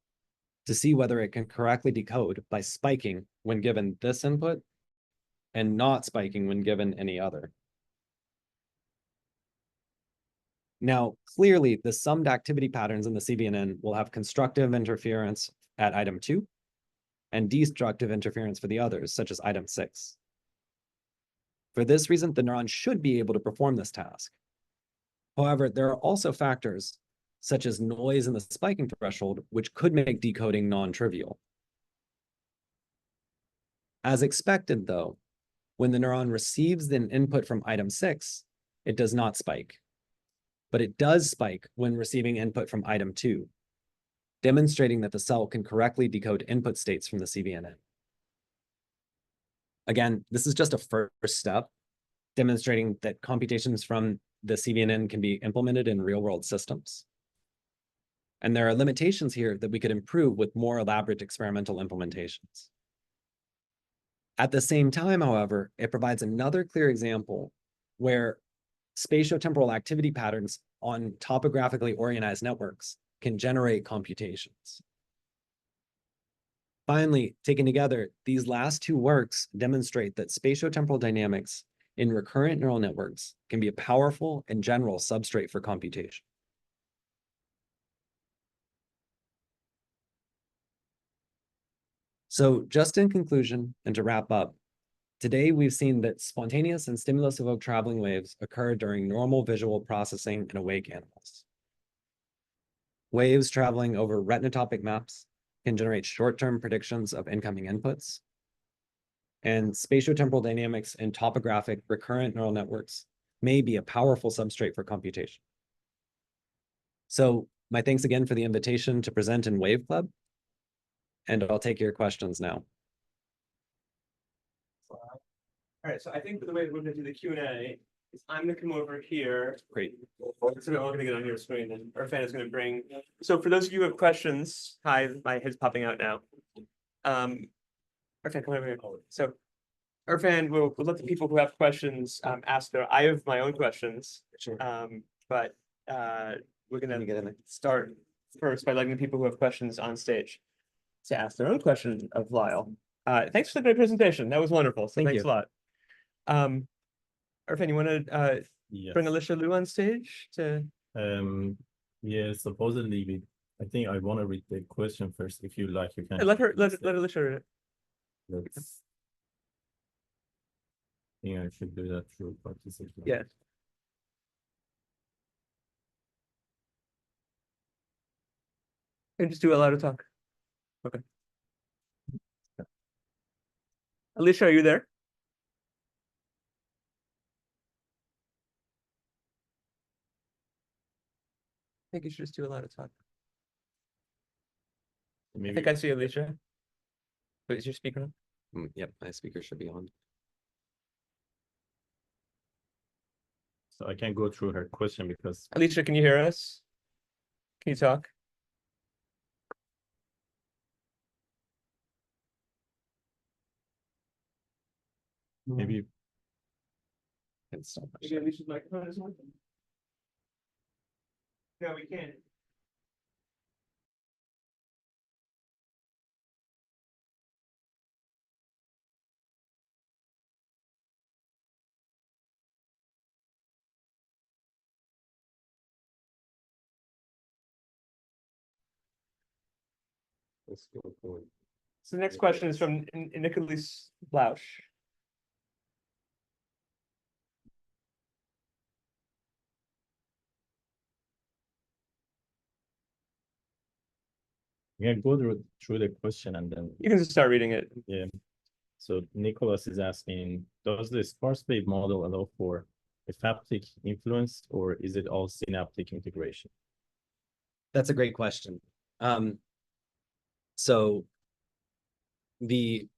to see whether it can correctly decode by spiking when given this input and not spiking when given any other. Now, clearly, the summed activity patterns in the CVNN will have constructive interference at item 2 and destructive interference for the others, such as item 6. For this reason, the neuron should be able to perform this task. However, there are also factors, such as noise in the spiking threshold, which could make decoding non-trivial. As expected, though, when the neuron receives an input from item 6, it does not spike. But it does spike when receiving input from item 2, demonstrating that the cell can correctly decode input states from the CVNN. Again, this is just a first step, demonstrating that computations from the CVNN can be implemented in real-world systems. And there are limitations here that we could improve with more elaborate experimental implementations. At the same time, however, it provides another clear example where spatiotemporal activity patterns on topographically organized networks can generate computations. Finally, taken together, these last two works demonstrate that spatiotemporal dynamics in recurrent neural networks can be a powerful and general substrate for computation. So just in conclusion, and to wrap up, today we've seen that spontaneous and stimulus-evoked traveling waves occur during normal visual processing in awake animals. Waves traveling over retinotopic maps can generate short-term predictions of incoming inputs. And spatiotemporal dynamics in topographic recurrent neural networks may be a powerful substrate for computation. So my thanks again for the invitation to present in Wave Club, and I'll take your questions now. All right, so I think the way we're going to do the Q&A is I'm going to come over here. Great. So we're going to get on your screen, and Irfan is going to bring. So for those of you who have questions, hi, my head's popping out now. Irfan, come over here. So Irfan, we'll let the people who have questions ask their. I have my own questions. Sure. But we're going to get in there. start first by letting the people who have questions on stage to ask their own question of Lyle. Thanks for the great presentation. That was wonderful. So Thank thanks you. a lot. Irfan, you want to Yes. bring Alicia Liu on stage to? Yeah, supposedly I think I want to read the question first. If you like, you can. Let Alicia read it. Let's. I think I should do that through participation. Yeah. And just do a lot of talk. Okay. Alicia, are you there? I think you should just do a lot of talk. I Maybe think I see Alicia. Wait, is your speaker on? Yep, my speaker should be on. so I can go through her question because Alicia, can you hear us? Can you talk? maybe Can stop. Maybe Alicia's microphone isn't working. No, we can't. Let's go forward. So the next question is from Nicholas Blausch. we can go through the question and then You can just start reading it. yeah. So Nicholas is asking, does the sparsely model allow for a haptic influence, or is it all synaptic integration? That's a great question. So the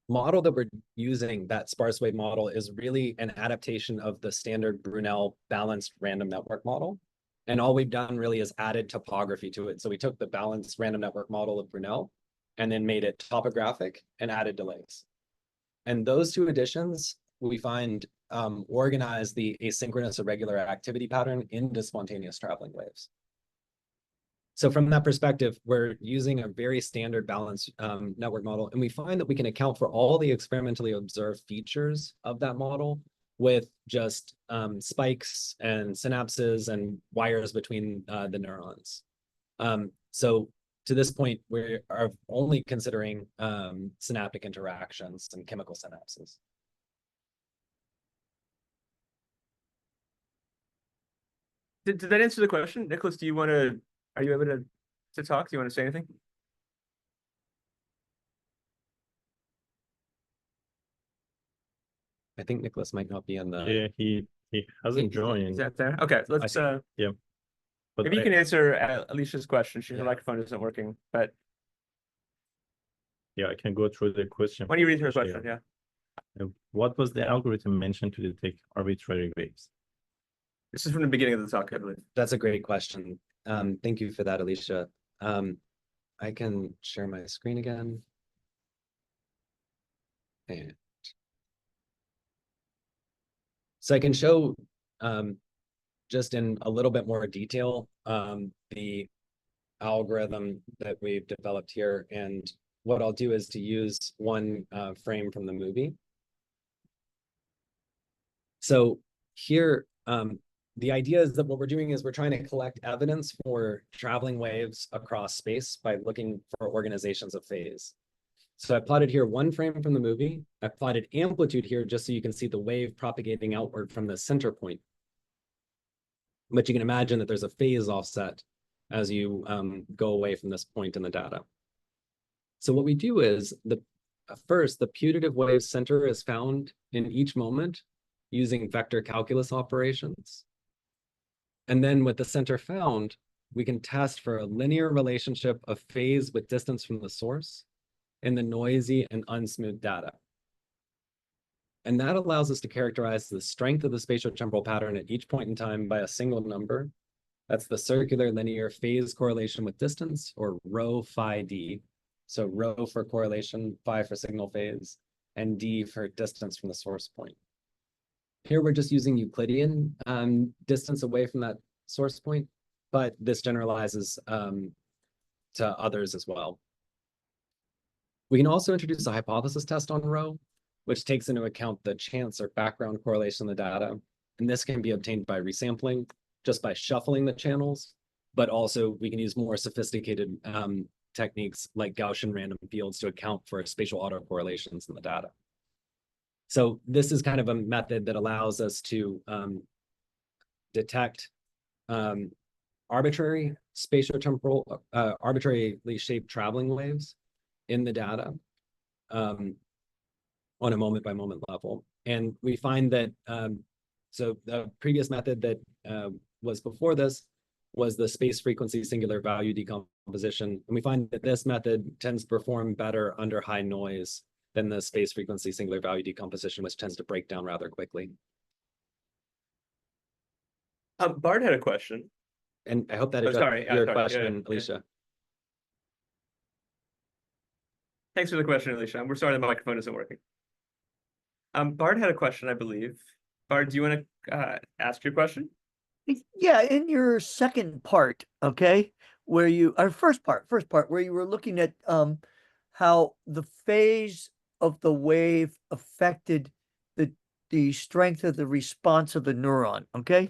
model that we're using, that sparse wave model, is really an adaptation of the standard Brunel balanced random network model. And all we've done really is added topography to it. So we took the balanced random network model of Brunel and then made it topographic and added delays. And those two additions, we find organize the asynchronous irregular activity pattern into spontaneous traveling waves. So from that perspective, we're using a very standard balanced network model, and we find that we can account for all the experimentally observed features of that model with just spikes and synapses and wires between the neurons. So to this point, we are only considering synaptic interactions and chemical synapses. Did that answer the question? Nicholas, do you want to, are you able to talk? Do you want to say anything? I think Nicholas might not be on the. Yeah, he hasn't Is joined. that there? Okay, let's but maybe you can answer Alicia's question. Her Yeah. microphone isn't working, but yeah, I can go through the question. why don't you read her question? Yeah. What was the algorithm mentioned to detect arbitrary waves? This is from the beginning of the talk, I believe. That's a great question. Thank you for that, Alicia. I can share my screen again. And so I can show just in a little bit more detail the algorithm that we've developed here. And what I'll do is to use one frame from the movie. So here, the idea is that what we're doing is we're trying to collect evidence for traveling waves across space by looking for organizations of phase. So I plotted here one frame from the movie. I plotted amplitude here just so you can see the wave propagating outward from the center point. But you can imagine that there's a phase offset as you go away from this point in the data. So what we do is, first, the putative wave center is found in each moment using vector calculus operations. And then with the center found, we can test for a linear relationship of phase with distance from the source in the noisy and unsmooth data. And that allows us to characterize the strength of the spatial temporal pattern at each point in time by a single number. That's the circular linear phase correlation with distance, or rho phi d. So rho for correlation, phi for signal phase, and d for distance from the source point. Here we're just using Euclidean distance away from that source point. but this generalizes to others as well. We can also introduce a hypothesis test on rho, which takes into account the chance or background correlation of the data. And this can be obtained by resampling, just by shuffling the channels, but also we can use more sophisticated techniques like Gaussian random fields to account for spatial autocorrelations in the data. So this is kind of a method that allows us to detect arbitrary spatiotemporal, arbitrarily shaped traveling waves in the data on a moment by moment level. And we find that, so the previous method that was before this was the space frequency singular value decomposition. And we find that this method tends to perform better under high noise than the space frequency singular value decomposition, which tends to break down rather quickly. Bart had a question. And I hope that Oh, addressed sorry. your Sorry. question, Yeah. Alicia. Thanks for the question, Alicia. We're sorry the microphone isn't working. Bart had a question, I believe. Bart, do you want to ask your question? Yeah, in your second part, okay, where you, or first part, where you were looking at how the phase of the wave affected the strength of the response of the neuron, okay?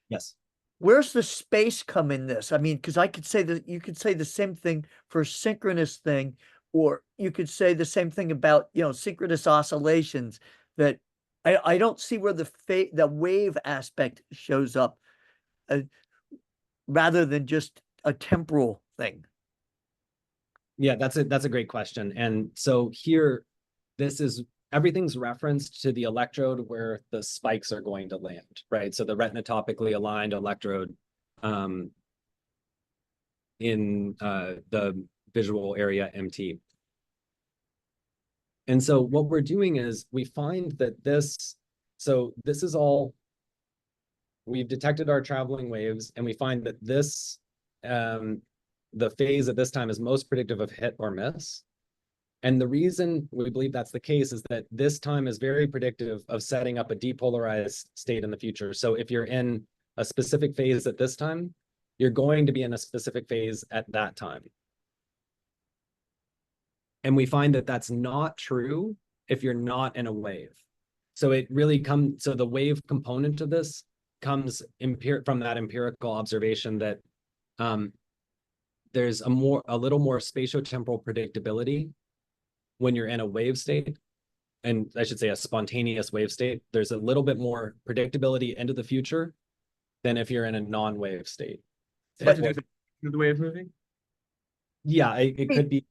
Yes. Where's the space come in this? I mean, because I could say that you could say the same thing for a synchronous thing, or you could say the same thing about, you know, synchronous oscillations, that I don't see where the wave aspect shows up rather than just a temporal thing. Yeah, that's a great question. And so here, everything's referenced to the electrode where the spikes are going to land, right? So the retinotopically aligned electrode in the visual area MT. And so what we're doing is we find that this is all, we've detected our traveling waves, and we find that this, the phase at this time is most predictive of hit or miss. And the reason we believe that's the case is that this time is very predictive of setting up a depolarized state in the future. So if you're in a specific phase at this time, you're going to be in a specific phase at that time. And we find that that's not true if you're not in a wave. So it really so the wave component of this comes from that empirical observation that there's a little more spatiotemporal predictability when you're in a wave state, and I should say a spontaneous wave state. There's a little bit more predictability into the future than if you're in a non-wave state. But the wave moving? Yeah, it could be.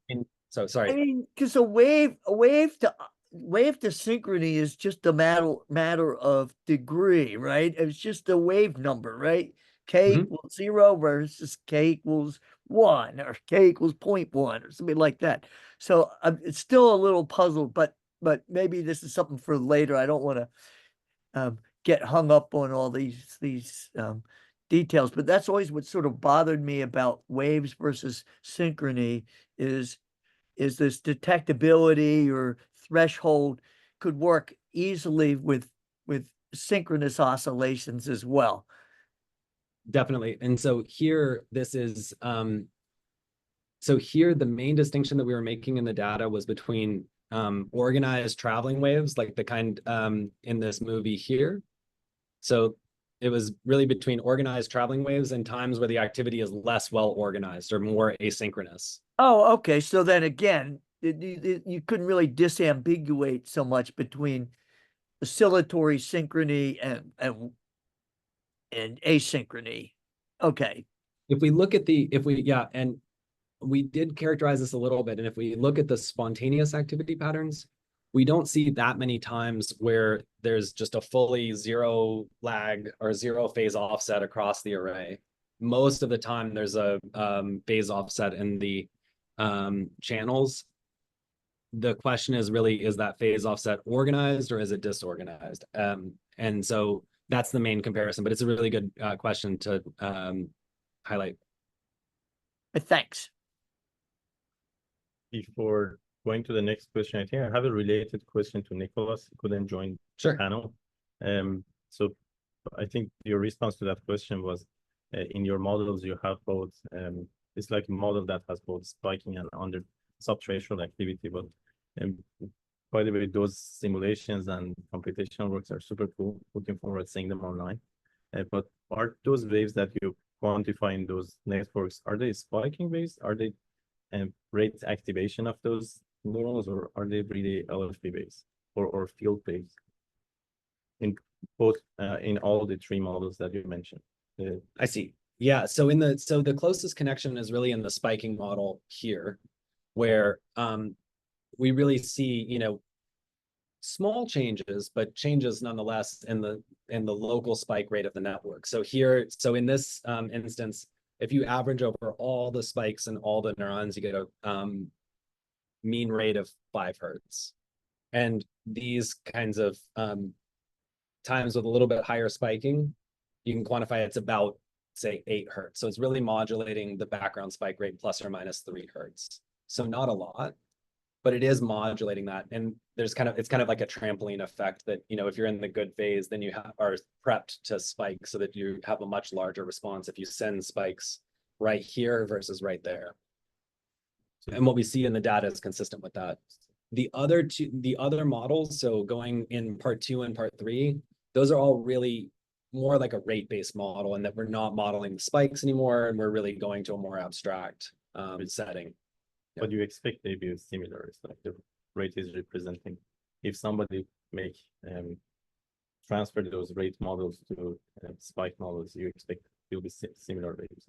So sorry. I mean, because a wave to synchrony is just a matter of degree, right? It's just a wave number, right? K equals 0 versus K equals 1, or K equals 0.1, or something like that. So it's still a little puzzled, but maybe this is something for later. I don't want to get hung up on all these details, but that's always what sort of bothered me about waves versus synchrony is this detectability or threshold could work easily with synchronous oscillations as well. Definitely. And so here, this is, so here the main distinction that we were making in the data was between organized traveling waves, like the kind in this movie here. So it was really between organized traveling waves and times where the activity is less well organized or more asynchronous. Oh, okay. So then again, you couldn't really disambiguate so much between oscillatory synchrony and asynchrony. Okay. If we look at and we did characterize this a little bit. And if we look at the spontaneous activity patterns, we don't see that many times where there's just a fully zero lag or zero phase offset across the array. Most of the time there's a phase offset in the channels. The question is really, is that phase offset organized or is it disorganized? And so that's the main comparison, but it's a really good question to highlight. Thanks. Before going to the next question, I think I have a related question to Nicholas, who couldn't join the panel. So I think your response to that question was in your models you have both. It's like a model that has both spiking and under subtracial activity. But by the way, those simulations and computational works are super cool. Looking forward to seeing them online. But are those waves that you quantify in those networks, are they spiking waves? Are they rate activation of those neurons, or are they really LFP waves or field waves? In both in all the three models that you mentioned. I see. Yeah. So the closest connection is really in the spiking model here, where we really see, you know, small changes, but changes nonetheless in the local spike rate of the network. So here, so in this instance, if you average over all the spikes and all the neurons, you get a mean rate of 5 Hertz. And these kinds of times with a little bit higher spiking, you can quantify it's about, say, 8 Hertz. So it's really modulating the background spike rate plus or minus 3 Hertz. So not a lot, but it is modulating that. And there's it's kind of like a trampoline effect that, you know, if you're in the good phase, then you are prepped to spike so that you have a much larger response if you send spikes right here versus right there. And what we see in the data is consistent with that. The other models, so going in part 2 and part 3, those are all really more like a rate-based model, and that we're not modeling the spikes anymore, and we're really going to a more abstract setting. But you expect maybe similar, it's like the rate is representing. If somebody make transfer those rate models to spike models, you expect it will be similar rates.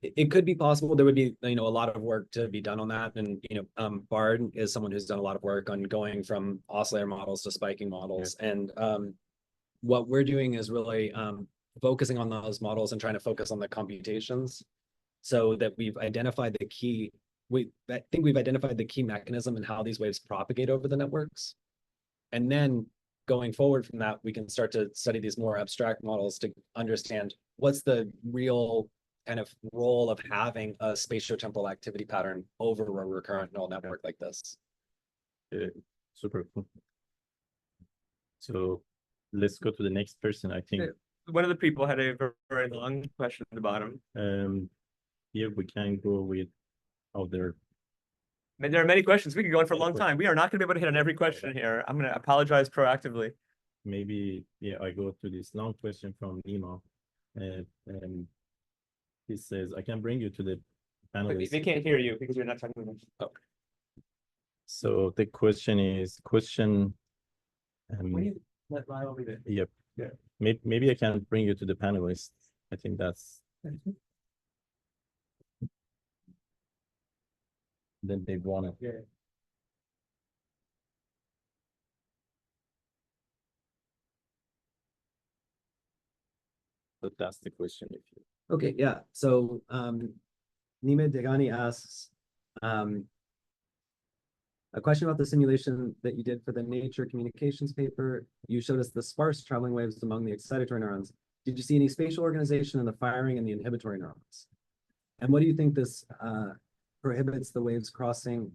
It could be possible. There would be, you know, a lot of work to be done on that. And, you know, Bard is someone who's done a lot of work on going from oscillator models to spiking models. Yeah. And what we're doing is really focusing on those models and trying to focus on the computations so that we've identified the key. I think we've identified the key mechanism and how these waves propagate over the networks. And then going forward from that, we can start to study these more abstract models to understand what's the real kind of role of having a spatiotemporal activity pattern over a recurrent neural network like this. Super cool. So let's go to the next person. I think one of the people had a very long question at the bottom. Here we can go with other. There are many questions. We could go on for a long time. We are not going to be able to hit on every question here. I'm going to apologize proactively. Maybe, yeah, I go to this long question from Nima. He says, I can bring you to the panelists. They can't hear you because you're not talking to them. Oh. So the question is, When you let Lyle read it. Yep. Yeah. Maybe I can bring you to the panelists. I think that's. Then they want it. Yeah. But that's the question. If you. Okay, yeah. So Nima Degani asks a question about the simulation that you did for the Nature Communications paper. You showed us the sparse traveling waves among the excitatory neurons. Did you see any spatial organization in the firing and the inhibitory neurons? And what do you think this prohibits the waves crossing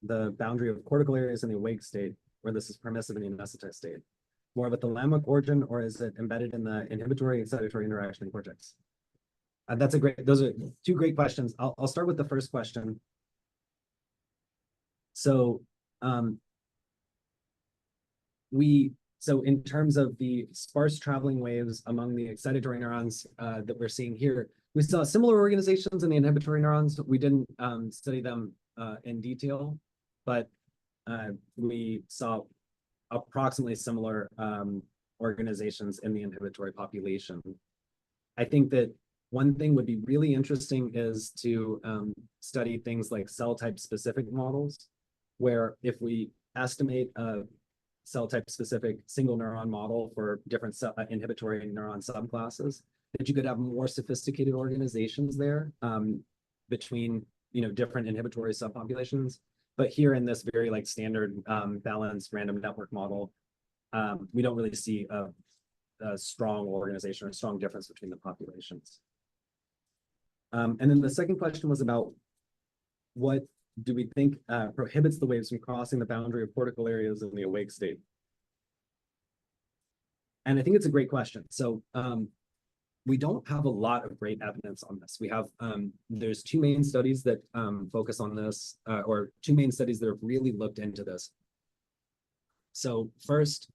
the boundary of cortical areas in the awake state, where this is permissive in the anesthetized state? More of a thalamic origin, or is it embedded in the inhibitory excitatory interaction in cortex? Those are 2 great questions. I'll start with the first question. So in terms of the sparse traveling waves among the excitatory neurons that we're seeing here, we saw similar organizations in the inhibitory neurons. We didn't study them in detail, but we saw approximately similar organizations in the inhibitory population. I think that one thing would be really interesting is to study things like cell type specific models, where if we estimate a cell type specific single neuron model for different inhibitory neuron subclasses, that you could have more sophisticated organizations there between, you know, different inhibitory subpopulations. But here in this very like standard balanced random network model, we don't really see a strong organization or a strong difference between the populations. And then the second question was about what do we think prohibits the waves from crossing the boundary of cortical areas in the awake state? And I think it's a great question. So we don't have a lot of great evidence on this. We have, there's two main studies that focus on this, or two main studies that have really looked into this. So first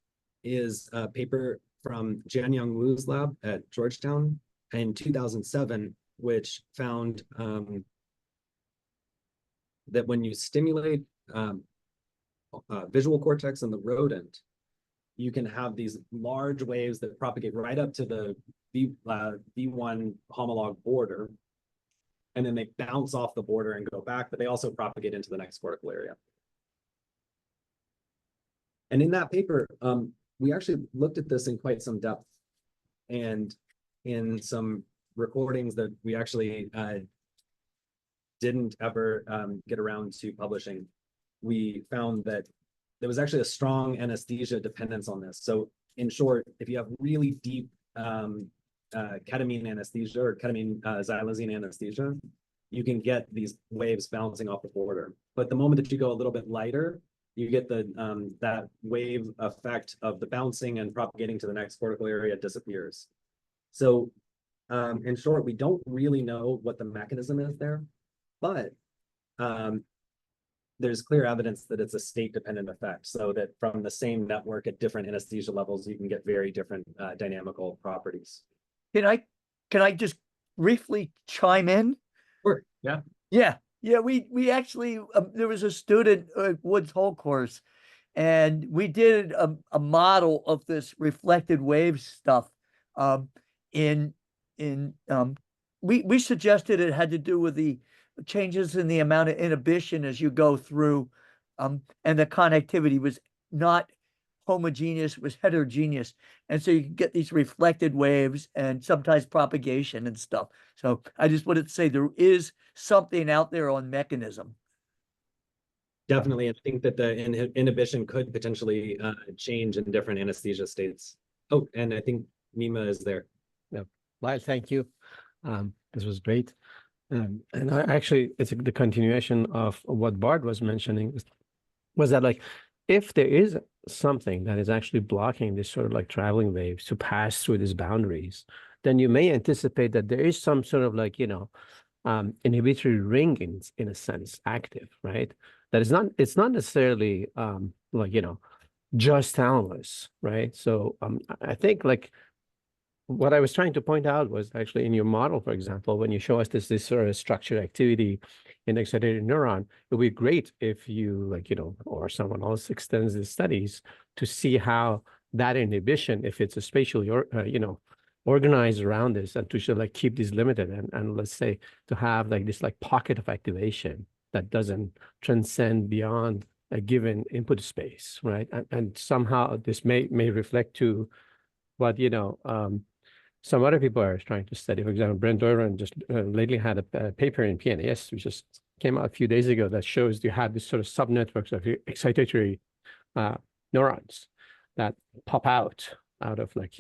is a paper from Jianyang Wu's lab at Georgetown in 2007, which found that when you stimulate visual cortex in the rodent, you can have these large waves that propagate right up to the V1 homolog border, and then they bounce off the border and go back, but they also propagate into the next cortical area. And in that paper, we actually looked at this in quite some depth, and in some recordings that we actually didn't ever get around to publishing, we found that there was actually a strong anesthesia dependence on this. So in short, if you have really deep ketamine anesthesia or ketamine xylazine anesthesia, you can get these waves bouncing off the border. But the moment that you go a little bit lighter, you get the that wave effect of the bouncing and propagating to the next cortical area disappears. So in short, we don't really know what the mechanism is there, but there's clear evidence that it's a state-dependent effect, so that from the same network at different anesthesia levels, you can get very different dynamical properties. Can I just briefly chime in? Sure. Yeah. Yeah. We actually there was a student at Woods Hole course, and we did a model of this reflected wave stuff. We suggested it had to do with the changes in the amount of inhibition as you go through, and the connectivity was not homogeneous, it was heterogeneous, and so you can get these reflected waves and sometimes propagation and stuff. So I just wanted to say there is something out there on mechanism. Definitely, I think that the inhibition could potentially change in different anesthesia states. Oh, and I think Nima is there. Yeah, Lyle, thank you. This was great. And actually, it's the continuation of what Bart was mentioning, was that like, if there is something that is actually blocking this sort of like traveling waves to pass through these boundaries, then you may anticipate that there is some sort of like, inhibitory ring in a sense active, right? That is not, it's not necessarily just thalamus, right? So I think like what I was trying to point out was actually in your model, for example, when you show us this sort of structured activity in excitated neuron, it would be great if you or someone else extends the studies to see how that inhibition, if it's a spatially organized around this, and to should like keep these limited, and let's say to have like this like pocket of activation that doesn't transcend beyond a given input space, right? And somehow this may reflect to what some other people are trying to study. For example, Brent Doran just lately had a paper in PNAS, which just came out a few days ago, that shows you have this sort of subnetworks of excitatory neurons that pop out of like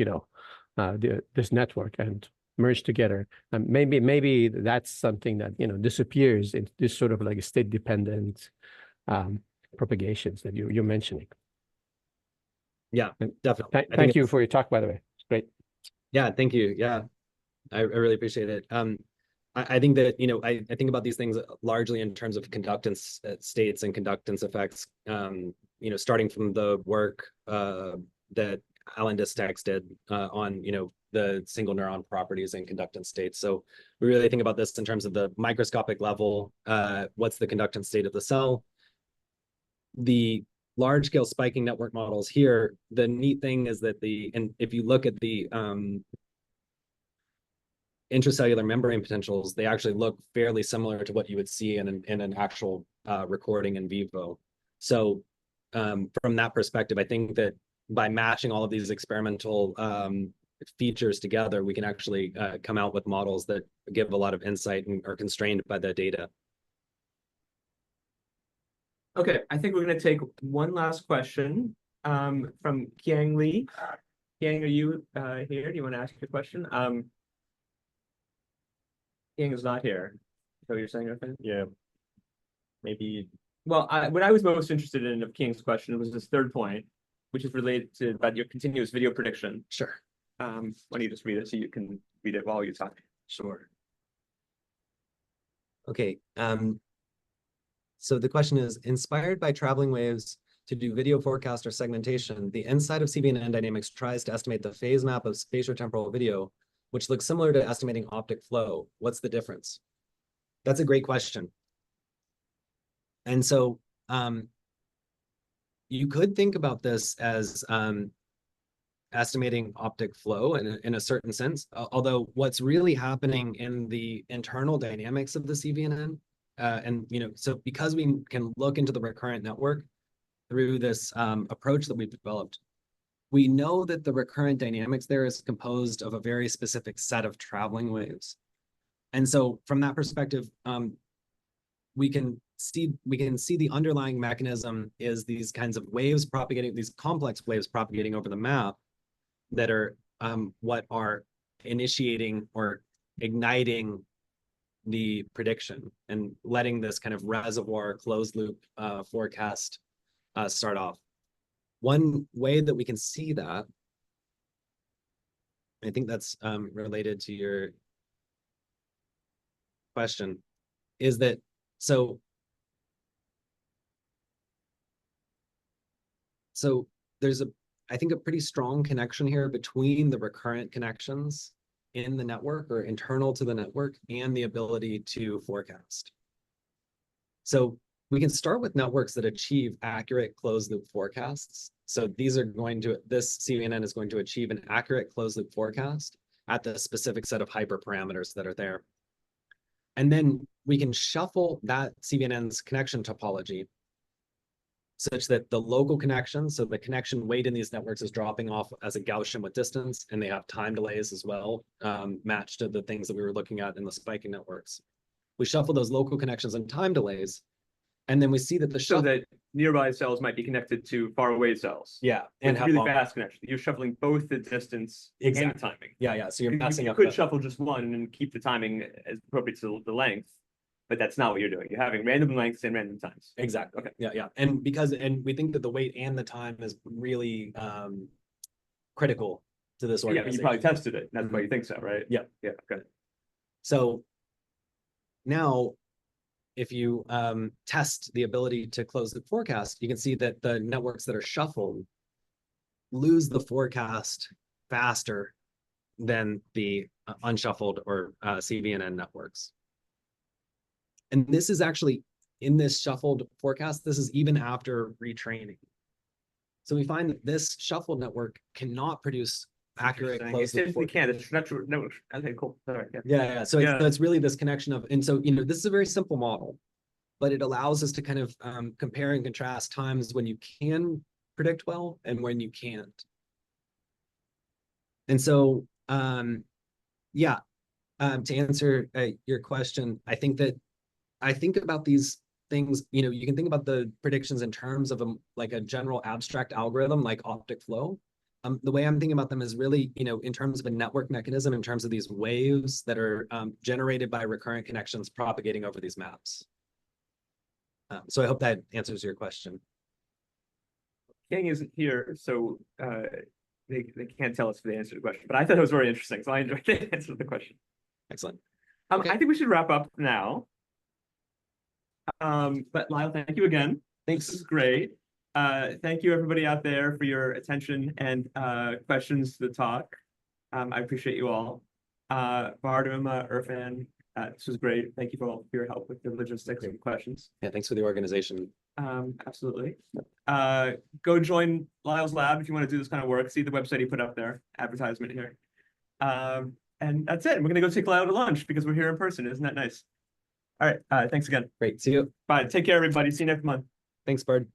this network and merge together. And maybe that's something that disappears into this sort of like state dependent propagations that you're mentioning. Yeah, definitely. Thank you for your talk, by the way. It's great. Yeah, thank you. Yeah, I really appreciate it. I think that, I think about these things largely in terms of conductance states and conductance effects, starting from the work that Alan Distax did on, the single neuron properties and conductance states. So we really think about this in terms of the microscopic level. What's the conductance state of the cell? The large-scale spiking network models here, the neat thing is that if you look at the intracellular membrane potentials, they actually look fairly similar to what you would see in an actual recording in vivo. So from that perspective, I think that by matching all of these experimental features together, we can actually come out with models that give a lot of insight and are constrained by the data. Okay, I think we're going to take one last question from Kiang Lee. Kiang, are you here? Do you want to ask your question? Kiang is not here. So you're saying, okay? Yeah, maybe. Well, what I was most interested in of Kiang's question was this third point, which is related to about your continuous video prediction. Sure. Why don't you just read it so you can read it while you talk? Sure. Okay, so the question is, inspired by traveling waves to do video forecast or segmentation, the inside of CVNN Dynamics tries to estimate the phase map of spatiotemporal video, which looks similar to estimating optic flow. What's the difference? That's a great question. And so you could think about this as estimating optic flow in a certain sense, although what's really happening in the internal dynamics of the CVNN, and so because we can look into the recurrent network through this approach that we've developed, we know that the recurrent dynamics there is composed of a very specific set of traveling waves. And so from that perspective, we can see the underlying mechanism is these kinds of waves propagating, these complex waves propagating over the map that are what are initiating or igniting the prediction and letting this kind of reservoir closed loop forecast start off. One way that we can see that, I think that's related to your question, is that so there's I think a pretty strong connection here between the recurrent connections in the network or internal to the network and the ability to forecast. So we can start with networks that achieve accurate closed loop forecasts. So this CVNN is going to achieve an accurate closed loop forecast at the specific set of hyperparameters that are there. And then we can shuffle that CVNN's connection topology such that the local connection, so the connection weight in these networks is dropping off as a Gaussian with distance, and they have time delays as well, matched to the things that we were looking at in the spiking networks. We shuffle those local connections and time delays, and then we see that the So that nearby cells might be connected to far away cells. Yeah, and and really fast connection. You're shuffling both the distance and the timing. Yeah. So you're messing you up. could shuffle just one and keep the timing as appropriate to the length, but that's not what you're doing. You're having random lengths and random times. Exactly. Okay. Yeah. And we think that the weight and the time is really critical to this Yeah, organization. you probably tested it. That's why you think so, right? Yeah. Yeah. Okay. So now, if you test the ability to close the forecast, you can see that the networks that are shuffled lose the forecast faster than the unshuffled or CVNN networks. And this is actually, in this shuffled forecast, this is even after retraining. So we find that this shuffled network cannot produce accurate closed loop We can. It's not true. No. Okay. Cool. All right. Yeah. So it's really this connection of, and so this is a very simple model, but it allows us to kind of compare and contrast times when you can predict well and when you can't. And so, to answer your question, I think about these things, you can think about the predictions in terms of like a general abstract algorithm like optic flow. The way I'm thinking about them is really, in terms of a network mechanism, in terms of these waves that are generated by recurrent connections propagating over these maps. So I hope that answers your question. King isn't here, so they can't tell us if they answered the question, but I thought it was very interesting, so I enjoyed the answer to the question. Excellent. Okay. I think we should wrap up now. But Lyle, thank you again. Thanks. This is great. Thank you everybody out there for your attention and questions to the talk. I appreciate you all. Bardum, Irfan, this was great. Thank you for your help with the logistics and questions. Yeah, thanks for the organization. Absolutely. Go join Lyle's lab if you want to do this kind of work. See the website he put up there, advertisement here. And that's it. We're gonna go take Lyle to lunch because we're here in person. Isn't that nice? All right. Thanks again. Great. See you. Bye. Take care, everybody. See you next month. Thanks, Bard.